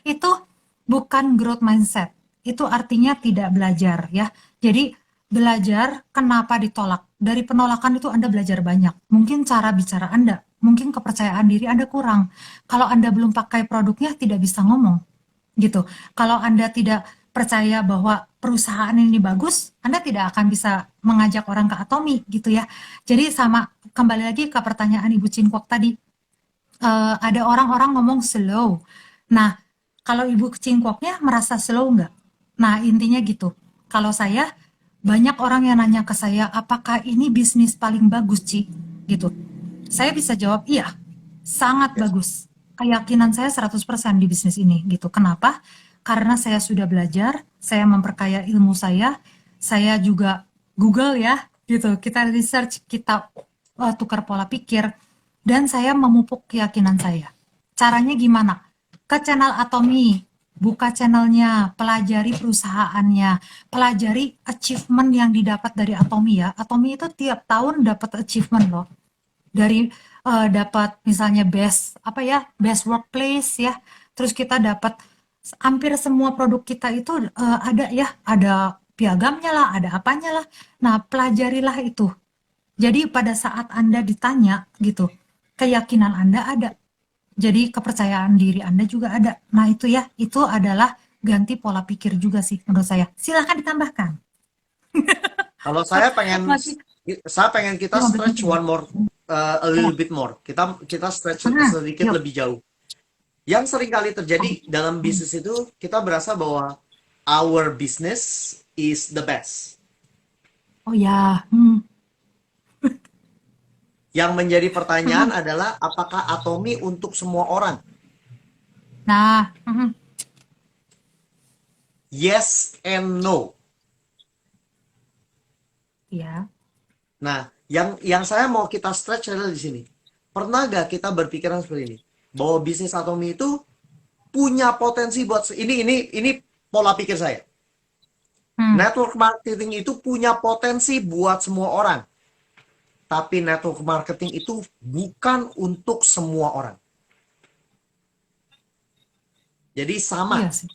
Itu bukan growth mindset. Itu artinya tidak belajar ya. Jadi belajar kenapa ditolak. Dari penolakan itu Anda belajar banyak. Mungkin cara bicara Anda, mungkin kepercayaan diri Anda kurang. Kalau Anda belum pakai produknya tidak bisa ngomong gitu. Kalau Anda tidak percaya bahwa perusahaan ini bagus, Anda tidak akan bisa mengajak orang ke Atomi gitu ya. Jadi sama kembali lagi ke pertanyaan Ibu Cinkwok tadi, ada orang-orang ngomong slow. Nah, kalau Ibu Cinkwoknya merasa slow nggak? Nah, intinya gitu. Kalau saya, banyak orang yang nanya ke saya, apakah ini bisnis paling bagus, Ci? Gitu. Saya bisa jawab, iya, sangat Yes. bagus. Keyakinan saya 100% di bisnis ini gitu. Kenapa? Karena saya sudah belajar, saya memperkaya ilmu saya juga Google ya, gitu. Kita research, kita tukar pola pikir, dan saya memupuk keyakinan saya. Caranya gimana? Ke channel Atomi, buka channelnya, pelajari perusahaannya, pelajari achievement yang didapat dari Atomi ya. Atomi itu tiap tahun dapat achievement loh. Dari dapat misalnya best apa ya, best workplace ya. Terus kita dapat hampir semua produk kita itu ada ya, ada piagamnya lah, ada apanya lah. Nah, pelajarilah itu. Jadi pada saat Anda ditanya gitu, keyakinan Anda ada. Jadi kepercayaan diri Anda juga ada. Nah, itu ya, itu adalah ganti pola pikir juga sih menurut saya. Silahkan ditambahkan. Kalau Masih saya pengen kita 15 stretch menit ya. one more, a little bit more. Kita stretch sedikit Yuk. lebih jauh. Yang sering kali terjadi dalam bisnis itu, kita berasa bahwa our business is the best. Oh ya, Yang menjadi pertanyaan adalah apakah Atomi untuk semua orang? Nah, Yes and no. ya. Nah, yang saya mau kita stretch adalah di sini. Pernah gak kita berpikiran seperti ini? Bahwa bisnis Atomi itu punya potensi buat ini pola pikir saya. Hmm. Network marketing itu punya potensi buat semua orang. Tapi network marketing itu bukan untuk semua orang. Jadi sama, Iya sih.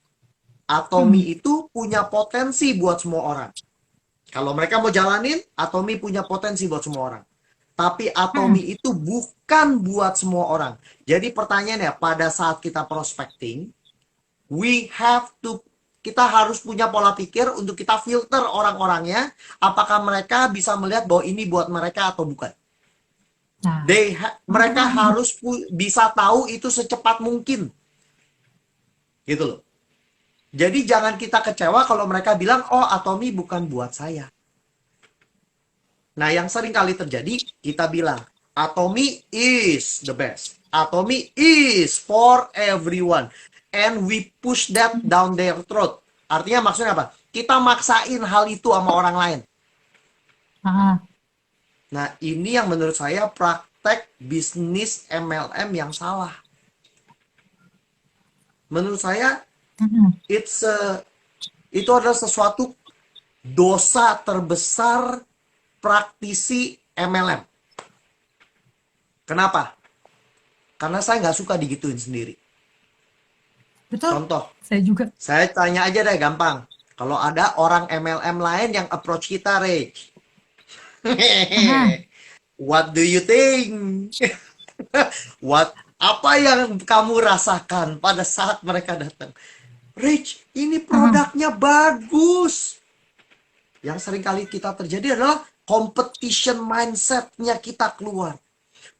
Atomi itu punya potensi buat semua orang. Kalau mereka mau jalanin, Atomi punya potensi buat semua orang. Tapi Hmm. Atomi itu bukan buat semua orang. Jadi pertanyaannya, pada saat kita prospecting, kita harus punya pola pikir untuk kita filter orang-orangnya, apakah mereka bisa melihat bahwa ini buat mereka atau bukan. Nah, Mereka harus bisa tahu itu secepat mungkin. Gitu loh. Jadi jangan kita kecewa kalau mereka bilang, oh Atomi bukan buat saya. Nah, yang sering kali terjadi, kita bilang, Atomi is the best. Atomi is for everyone. And we push that down their throat. Artinya maksudnya apa? Kita maksain hal itu sama orang lain. ah, Nah, ini yang menurut saya praktek bisnis MLM yang salah. Menurut saya, itu adalah sesuatu dosa terbesar praktisi MLM. Kenapa? Karena saya nggak suka digituin sendiri. betul. Contoh, Saya juga. saya tanya aja deh gampang. Kalau ada orang MLM lain yang approach kita, Rich. Ah, What do you think? Apa yang kamu rasakan pada saat mereka datang? Rich, ini ah, produknya bagus. Yang sering kali kita terjadi adalah competition mindset-nya kita keluar.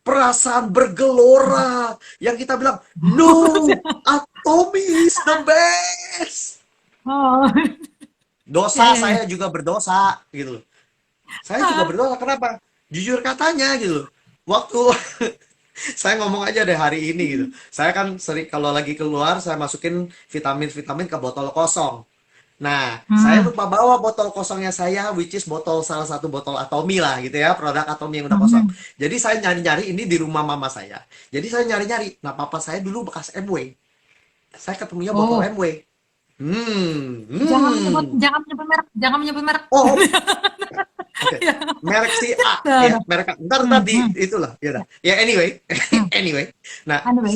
Perasaan bergelora yang kita bilang, no, Atomi is the best. oh, ya, Dosa, ya, ya. saya juga berdosa gitu. Saya juga Ah, berdosa, kenapa? Jujur katanya gitu. Waktu saya ngomong aja deh hari ini gitu. Saya kan sering kalau lagi keluar saya masukin vitamin-vitamin ke botol kosong. Nah, saya hmm, lupa bawa botol kosongnya saya, which is salah satu botol Atomi lah gitu ya, produk Atomi yang udah kosong. hmm. Jadi saya nyari-nyari ini di rumah mama saya. Jadi saya nyari-nyari. Nah, papa saya dulu bekas MW. Saya ketemunya botol Oh, MW. Hmm, jangan hmm. menyebut merek, jangan menyebut merek. Oh, oke. Ya, Merek si A udah, ya, udah. merek A. Ntar Hmm, tadi hmm, itulah, ya udah. ya, Ya anyway, hmm. anyway. Nah, Anyway,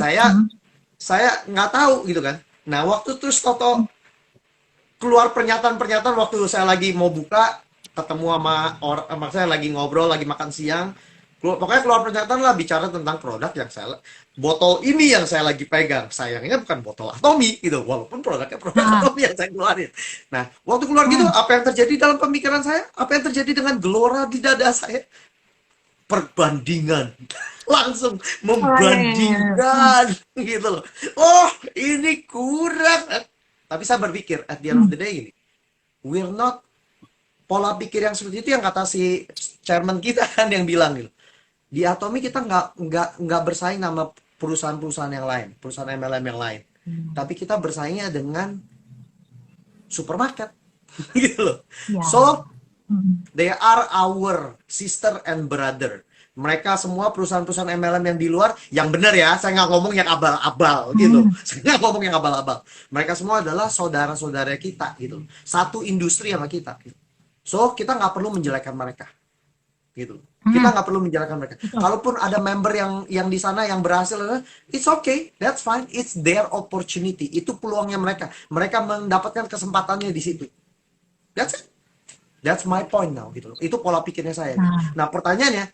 saya nggak tahu gitu kan. Nah, waktu terus Toto keluar pernyataan-pernyataan waktu saya lagi mau buka, ketemu sama orang, saya lagi ngobrol, lagi makan siang. Pokoknya keluar pernyataan lah bicara tentang produk yang botol ini yang saya lagi pegang. Sayangnya bukan botol Atomi gitu, walaupun produknya produk ah, Atomi yang saya keluarin. Nah, waktu keluar gitu, hmm. apa yang terjadi dalam pemikiran saya? Apa yang terjadi dengan gelora di dada saya? Perbandingan. Langsung Oh, ya, ya, ya, ya. membandingkan gitu loh. Oh, ini kurang. Tapi saya berpikir at the end of Hmm. the day ini, we're not, pola pikir yang seperti itu yang kata si chairman kita kan yang bilang gitu. Di Atomi kita nggak bersaing sama perusahaan-perusahaan yang lain, perusahaan MLM yang lain. Hmm. Tapi kita bersaingnya dengan supermarket gitu loh. Ya. So, Hmm. they are our sister and brother. Mereka semua perusahaan-perusahaan MLM yang di luar, yang benar ya, saya nggak ngomong yang abal-abal gitu. Hmm. Saya nggak ngomong yang abal-abal. Mereka semua adalah saudara-saudara kita gitu. Satu industri sama kita. Gitu. So, kita nggak perlu menjelekkan mereka. gitu. Kita Hmm, nggak perlu menjalankan mereka. betul. Kalaupun ada member yang di sana yang berhasil, it's okay, that's fine, it's their opportunity. Itu peluangnya mereka. Mereka mendapatkan kesempatannya di situ. That's it. That's my point now gitu. Itu pola pikirnya saya gitu. Nah, Nah, pertanyaannya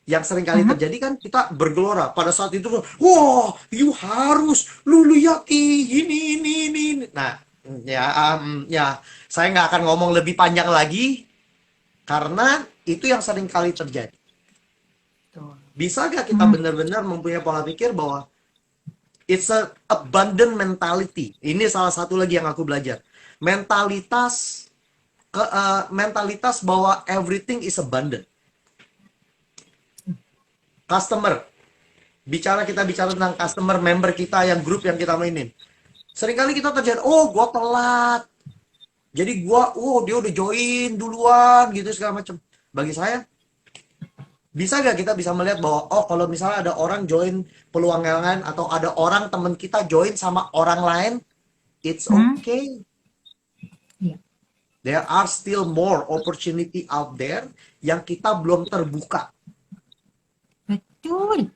yang sering kali mhm. terjadi kan kita bergelora pada saat itu, wah, you harus lu lihat ini. Nah, ya ya saya nggak akan ngomong lebih panjang lagi karena itu yang sering kali terjadi. Betul. Bisa gak kita Hmm, benar-benar mempunyai pola pikir bahwa it's a abundant mentality. Ini salah satu lagi yang aku belajar. Mentalitas mentalitas bahwa everything is abundant. Customer, kita bicara tentang customer member kita yang grup yang kita mainin. Seringkali kita terjadi, oh gua telat. Jadi gua, oh dia udah join duluan gitu segala macam. Bagi saya, bisa gak kita bisa melihat bahwa oh kalau misalnya ada orang join peluang yang lain atau ada orang teman kita join sama orang lain, it's hmm, okay. iya, There are still more opportunity out there yang kita belum terbuka. betul.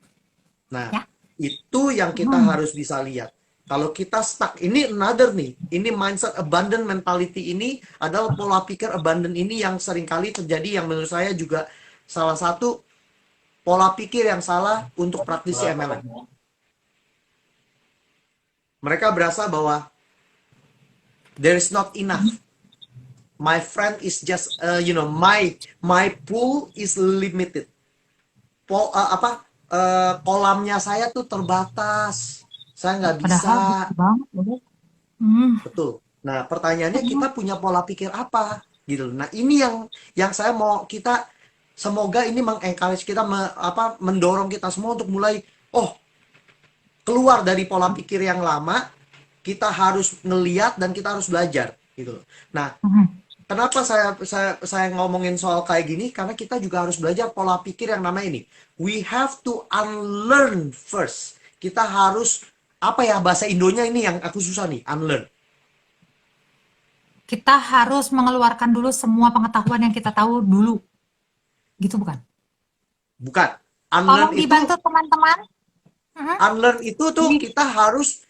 Nah, Ya. itu yang kita Hmm, harus bisa lihat. Kalau kita stuck, ini another nih, ini mindset abundant mentality ini adalah pola pikir abundant ini yang seringkali terjadi yang menurut saya juga salah satu pola pikir yang salah untuk praktisi MLM. Mereka berasa bahwa there is not enough. My friend is just, my pool is limited. Kolamnya saya tuh terbatas. Saya nggak padahal bisa. betul banget loh. Hmm, Betul. Nah, pertanyaannya hmm, kita punya pola pikir apa? Gitu. Nah, ini yang saya mau kita semoga ini mengencourage kita mendorong kita semua untuk mulai keluar dari pola pikir yang lama, kita harus ngeliat dan kita harus belajar gitu. Nah, hmm. kenapa saya ngomongin soal kayak gini? Karena kita juga harus belajar pola pikir yang namanya ini. We have to unlearn first. Kita harus apa ya bahasa Indonya ini yang aku susah nih, unlearn. Kita harus mengeluarkan dulu semua pengetahuan yang kita tahu dulu, gitu bukan? Bukan. Unlearn Tolong itu dibantu teman-teman. Mhm. unlearn itu tuh Di kita harus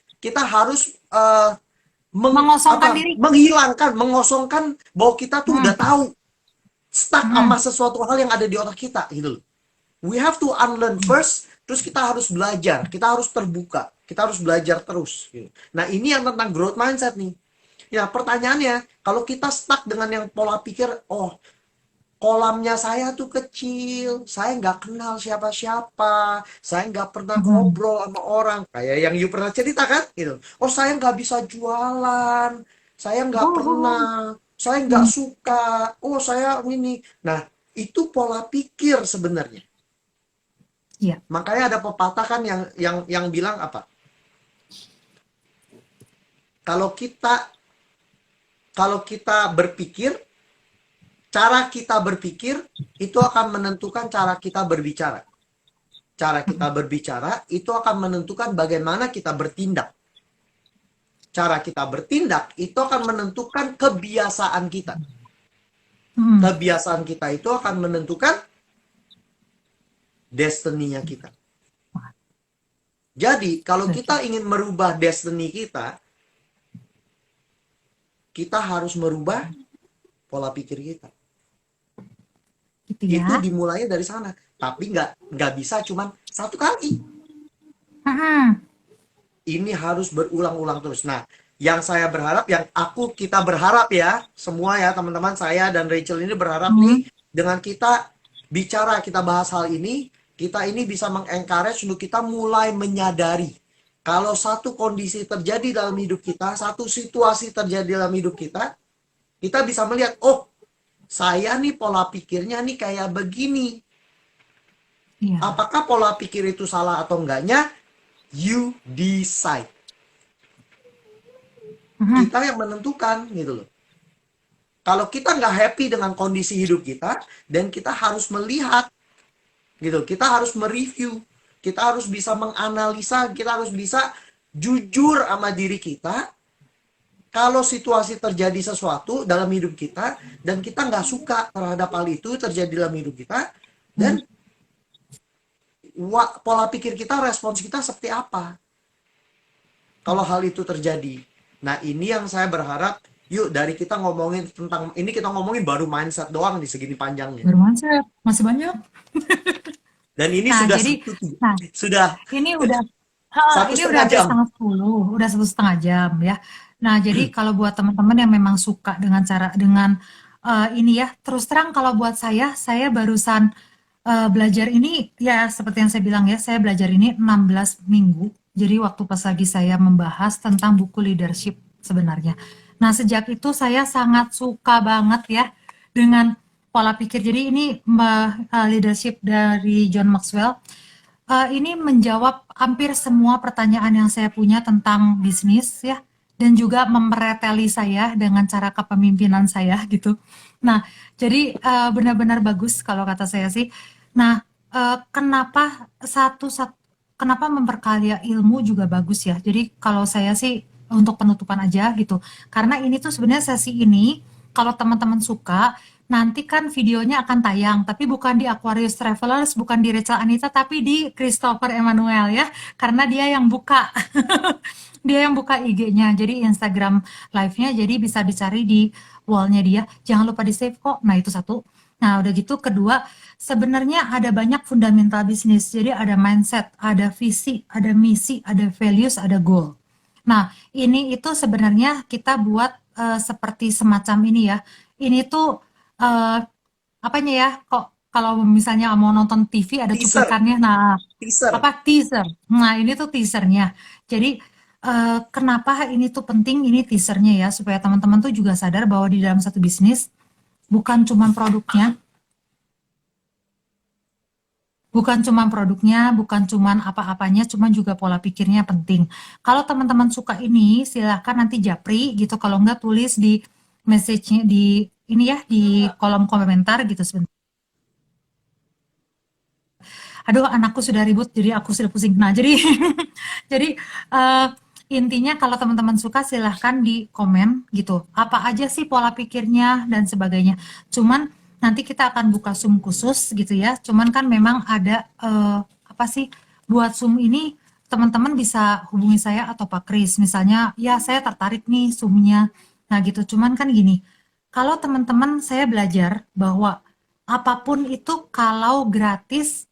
mengosongkan diri. menghilangkan, mengosongkan bahwa kita tuh udah Hmm, tahu stuck sama hmm, sesuatu hal yang ada di otak kita gitu loh. We have to unlearn hmm. first, terus kita harus belajar, kita harus terbuka, kita harus belajar terus gitu. Nah, ini yang tentang growth mindset nih. Ya, pertanyaannya, kalau kita stuck dengan yang pola pikir, oh kolamnya saya tuh kecil, saya nggak kenal siapa-siapa, saya nggak pernah Mhm. ngobrol sama orang, kayak yang you pernah cerita kan, gitu. Oh saya nggak bisa jualan, saya nggak Oh, pernah, saya nggak hmm, suka, oh saya ini. Nah itu pola pikir sebenarnya. iya. Makanya ada pepatah kan yang bilang apa? Kalau kita kalau kita berpikir, cara kita berpikir itu akan menentukan cara kita berbicara. Cara kita Mhm. berbicara itu akan menentukan bagaimana kita bertindak. Cara kita bertindak itu akan menentukan kebiasaan kita. Hmm, Kebiasaan kita itu akan menentukan destiny-nya kita. Jadi, kalau kita betul. ingin merubah destiny kita, kita harus merubah pola pikir kita. Gitu Itu ya. dimulainya dari sana. Tapi nggak bisa cuman satu kali. Mhm. Ini harus berulang-ulang terus. Nah, yang saya berharap, kita berharap ya, semua ya teman-teman, saya dan Rachel ini berharap Hmm, nih, dengan kita bicara, kita bahas hal ini, kita ini bisa mengencourage untuk kita mulai menyadari. Kalau satu kondisi terjadi dalam hidup kita, satu situasi terjadi dalam hidup kita bisa melihat, oh, saya nih pola pikirnya nih kayak begini. iya. Apakah pola pikir itu salah atau enggaknya? You decide. Mhm. Kita yang menentukan gitu loh. Kalau kita nggak happy dengan kondisi hidup kita, dan kita harus melihat gitu, kita harus mereview, kita harus bisa menganalisa, kita harus bisa jujur sama diri kita. Kalau situasi terjadi sesuatu dalam hidup kita dan kita nggak suka terhadap hal itu terjadi dalam hidup kita, Hmm. dan pola pikir kita, respons kita seperti apa kalau hal itu terjadi. Nah, ini yang saya berharap, yuk dari kita ngomongin tentang ini, kita ngomongin baru mindset doang di segini panjangnya. Bermacet, masih banyak. Dan ini Nah, sudah jadi, nah, sudah ini udah, satu ini udah setengah hampir jam. setengah 10, udah 1,5 jam ya. Nah, jadi kalau buat teman-teman yang memang suka dengan cara, dengan ini ya, terus terang kalau buat saya barusan belajar ini, ya seperti yang saya bilang ya, saya belajar ini 16 minggu. Jadi waktu pas lagi saya membahas tentang buku leadership sebenarnya. Nah, sejak itu saya sangat suka banget ya dengan pola pikir. Jadi ini leadership dari John Maxwell. Ini menjawab hampir semua pertanyaan yang saya punya tentang bisnis ya, dan juga mereteli saya dengan cara kepemimpinan saya gitu. Nah, jadi benar-benar bagus kalau kata saya sih. Nah, kenapa kenapa memperkaya ilmu juga bagus ya. Jadi kalau saya sih untuk penutupan aja gitu. Karena ini tuh sebenarnya sesi ini kalau teman-teman suka nanti kan videonya akan tayang, tapi bukan di Aquarius Travelers, bukan di Rachel Anita, tapi di Christopher Emmanuel ya, karena dia yang buka, dia yang buka IG-nya, jadi Instagram live-nya, jadi bisa dicari di wall-nya dia. Jangan lupa di save kok. Nah itu satu. Nah udah gitu, kedua, sebenarnya ada banyak fundamental bisnis. Jadi ada mindset, ada visi, ada misi, ada values, ada goal. Nah, ini itu sebenarnya kita buat seperti semacam ini ya. Ini tuh eh apanya ya? Kok kalau misalnya mau nonton TV ada Teaser, cuplikannya. Nah, teaser. apa teaser? Nah, ini tuh teasernya. Jadi kenapa ini tuh penting? Ini teasernya ya, supaya teman-teman tuh juga sadar bahwa di dalam satu bisnis bukan cuma produknya, bukan cuma produknya, bukan cuma apa-apanya, cuma juga pola pikirnya penting. Kalau teman-teman suka ini, silahkan nanti japri gitu. Kalau enggak tulis di message-nya di ini ya, di kolom komentar gitu sebentar. Aduh, anakku sudah ribut, jadi aku sudah pusing. Nah, jadi jadi eh, intinya kalau teman-teman suka silahkan di komen gitu. Apa aja sih pola pikirnya dan sebagainya. Cuman nanti kita akan buka Zoom khusus gitu ya. Cuman kan memang ada apa sih buat Zoom ini teman-teman bisa hubungi saya atau Pak Kris. Misalnya, ya saya tertarik nih Zoom-nya. Nah gitu. Cuman kan gini, kalau teman-teman saya belajar bahwa apapun itu kalau gratis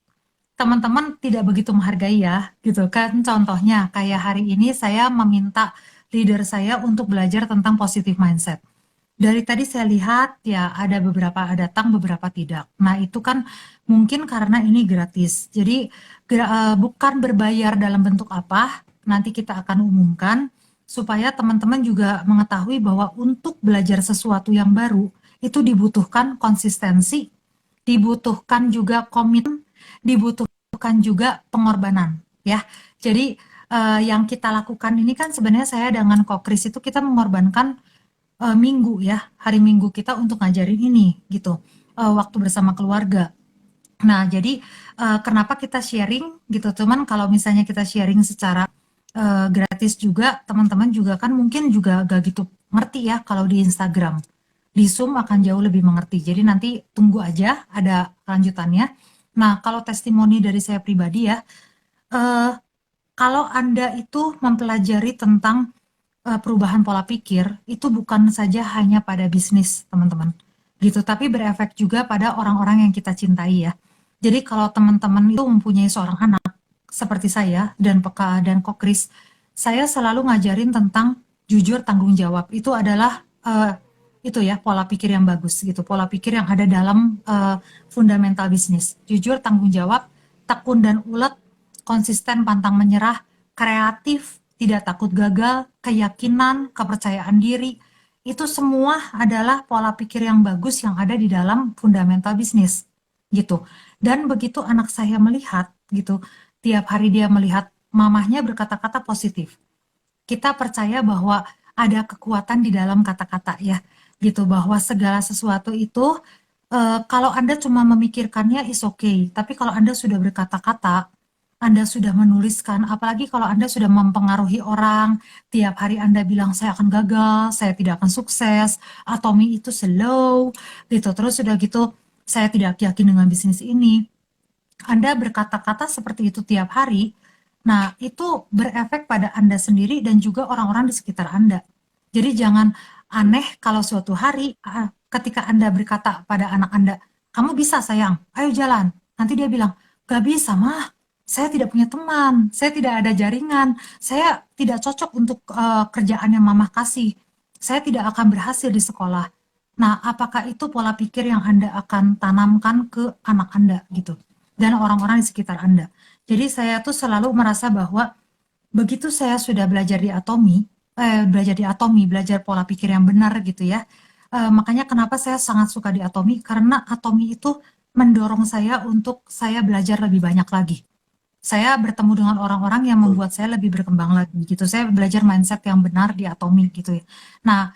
teman-teman tidak begitu menghargai ya, gitu kan. Contohnya, kayak hari ini saya meminta leader saya untuk belajar tentang positive mindset. Dari tadi saya lihat ya ada beberapa datang, beberapa tidak. Nah itu kan mungkin karena ini gratis. Jadi bukan berbayar dalam bentuk apa, nanti kita akan umumkan supaya teman-teman juga mengetahui bahwa untuk belajar sesuatu yang baru itu dibutuhkan konsistensi, dibutuhkan juga komitmen, dibutuhkan juga pengorbanan ya. Jadi yang kita lakukan ini kan sebenarnya saya dengan Kokris itu kita mengorbankan minggu ya, hari Minggu kita untuk ngajarin ini gitu. Waktu bersama keluarga. Nah, jadi kenapa kita sharing gitu? Cuman kalau misalnya kita sharing secara gratis juga, teman-teman juga kan mungkin juga gak gitu ngerti ya kalau di Instagram. Di Zoom akan jauh lebih mengerti. Jadi nanti tunggu aja ada lanjutannya. Nah, kalau testimoni dari saya pribadi ya, eh, kalau Anda itu mempelajari tentang perubahan pola pikir, itu bukan saja hanya pada bisnis, teman-teman. Gitu, tapi berefek juga pada orang-orang yang kita cintai ya. Jadi kalau teman-teman itu mempunyai seorang anak seperti saya dan Peka dan Kokris, saya selalu ngajarin tentang jujur tanggung jawab. Itu adalah itu ya pola pikir yang bagus gitu, pola pikir yang ada dalam fundamental bisnis. Jujur tanggung jawab, tekun dan ulet, konsisten pantang menyerah, kreatif, tidak takut gagal, keyakinan, kepercayaan diri, itu semua adalah pola pikir yang bagus yang ada di dalam fundamental bisnis gitu. Dan begitu anak saya melihat gitu, tiap hari dia melihat mamahnya berkata-kata positif. Kita percaya bahwa ada kekuatan di dalam kata-kata ya, gitu bahwa segala sesuatu itu kalau Anda cuma memikirkannya is okay, tapi kalau Anda sudah berkata-kata Anda sudah menuliskan, apalagi kalau Anda sudah mempengaruhi orang, tiap hari Anda bilang saya akan gagal, saya tidak akan sukses, Atomi itu slow, gitu. Terus sudah gitu, saya tidak yakin dengan bisnis ini. Anda berkata-kata seperti itu tiap hari, nah itu berefek pada Anda sendiri dan juga orang-orang di sekitar Anda. Jadi jangan aneh kalau suatu hari ketika Anda berkata pada anak Anda, kamu bisa sayang, ayo jalan. Nanti dia bilang, gak bisa mah, saya tidak punya teman, saya tidak ada jaringan, saya tidak cocok untuk kerjaan yang mamah kasih, saya tidak akan berhasil di sekolah. Nah, apakah itu pola pikir yang Anda akan tanamkan ke anak Anda gitu? Dan orang-orang di sekitar Anda. Jadi saya tuh selalu merasa bahwa begitu saya sudah belajar di Atomi, belajar pola pikir yang benar gitu ya. Makanya kenapa saya sangat suka di Atomi, karena Atomi itu mendorong saya untuk saya belajar lebih banyak lagi. Saya bertemu dengan orang-orang yang Betul. membuat saya lebih berkembang lagi gitu. Saya belajar mindset yang benar di Atomi gitu ya. Nah,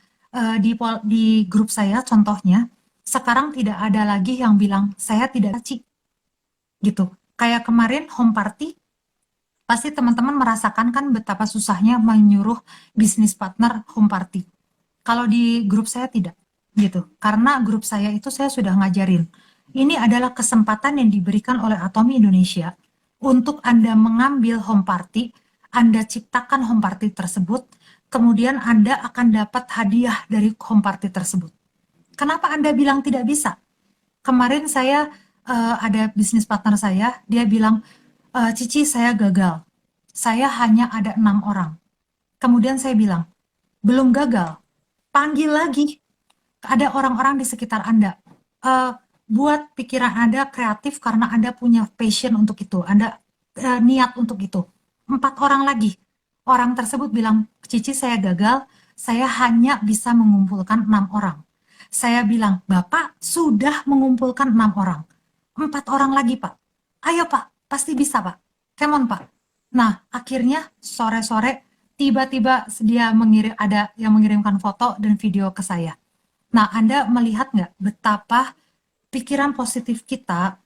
di grup saya contohnya, sekarang tidak ada lagi yang bilang saya tidak suci gitu. Kayak kemarin home party, pasti teman-teman merasakan kan betapa susahnya menyuruh bisnis partner home party. Kalau di grup saya tidak, gitu. Karena grup saya itu saya sudah ngajarin. Ini adalah kesempatan yang diberikan oleh Atomi Indonesia untuk Anda mengambil home party, Anda ciptakan home party tersebut, kemudian Anda akan dapat hadiah dari home party tersebut. Kenapa Anda bilang tidak bisa? Kemarin saya ada bisnis partner saya, dia bilang, Cici saya gagal. Saya hanya ada 6 orang. Kemudian saya bilang, belum gagal, panggil lagi. Ada orang-orang di sekitar Anda. Eh, Buat pikiran Anda kreatif karena Anda punya passion untuk itu. Anda niat untuk itu. 4 orang lagi. Orang tersebut bilang, Cici saya gagal, saya hanya bisa mengumpulkan 6 orang. Saya bilang, Bapak sudah mengumpulkan 6 orang. 4 orang lagi, Pak. Ayo, Pak. Pasti bisa, Pak. Come on, Pak. Nah, akhirnya sore-sore tiba-tiba dia ada yang mengirimkan foto dan video ke saya. Nah, Anda melihat nggak betapa pikiran positif kita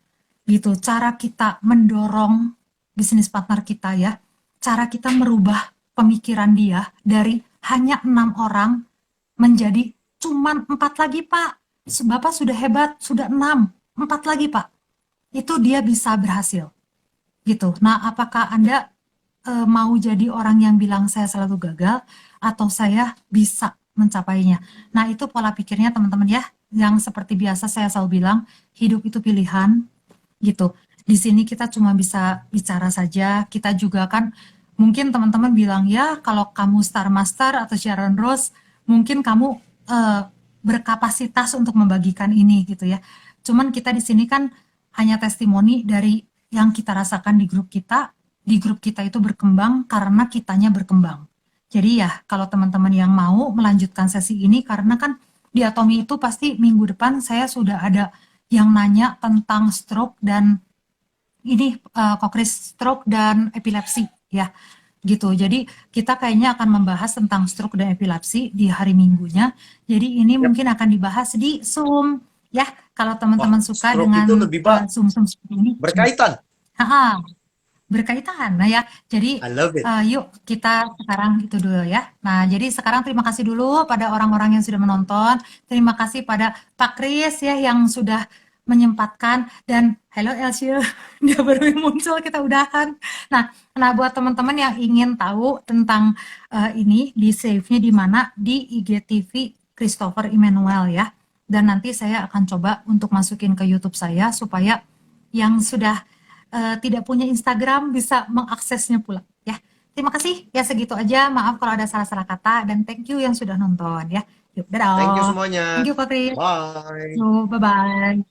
gitu, cara kita mendorong bisnis partner kita ya, cara kita merubah pemikiran dia dari hanya 6 orang menjadi cuman 4 lagi Pak. Bapak sudah hebat, sudah 4 lagi Pak. Itu dia bisa berhasil gitu. Nah, apakah Anda mau jadi orang yang bilang saya selalu gagal atau saya bisa mencapainya? Nah, itu pola pikirnya teman-teman ya. Yang seperti biasa saya selalu bilang, hidup itu pilihan gitu. Di sini kita cuma bisa bicara saja. Kita juga kan mungkin teman-teman bilang ya kalau kamu Star Master atau Sharon Rose, mungkin kamu eh, berkapasitas untuk membagikan ini gitu ya. Cuman kita di sini kan hanya testimoni dari yang kita rasakan di grup kita. Di grup kita itu berkembang karena kitanya berkembang. Jadi ya kalau teman-teman yang mau melanjutkan sesi ini karena kan di Atomi itu pasti minggu depan saya sudah ada yang nanya tentang stroke dan ini kokris stroke dan epilepsi ya gitu. Jadi kita kayaknya akan membahas tentang stroke dan epilepsi di hari Minggunya. Jadi ini Yap. mungkin akan dibahas di Zoom ya. Kalau Wah, teman-teman suka stroke itu dengan lebih Pak Zoom-Zoom seperti ini. berkaitan. Ha, berkaitan. Nah ya, jadi I love it. yuk kita sekarang itu dulu ya. Nah, jadi sekarang terima kasih dulu pada orang-orang yang sudah menonton. Terima kasih pada Pak Kris ya yang sudah menyempatkan dan hello Elsie, dia baru muncul kita udahan. Nah, buat teman-teman yang ingin tahu tentang ini di save-nya di mana di IGTV Christopher Emmanuel ya. Dan nanti saya akan coba untuk masukin ke YouTube saya supaya yang sudah tidak punya Instagram bisa mengaksesnya pula ya. Terima kasih ya segitu aja. Maaf kalau ada salah-salah kata dan thank you yang sudah nonton ya. Yuk, Thank you dadah. Thank semuanya. you Kak Kris. Bye. Yuk, bye-bye.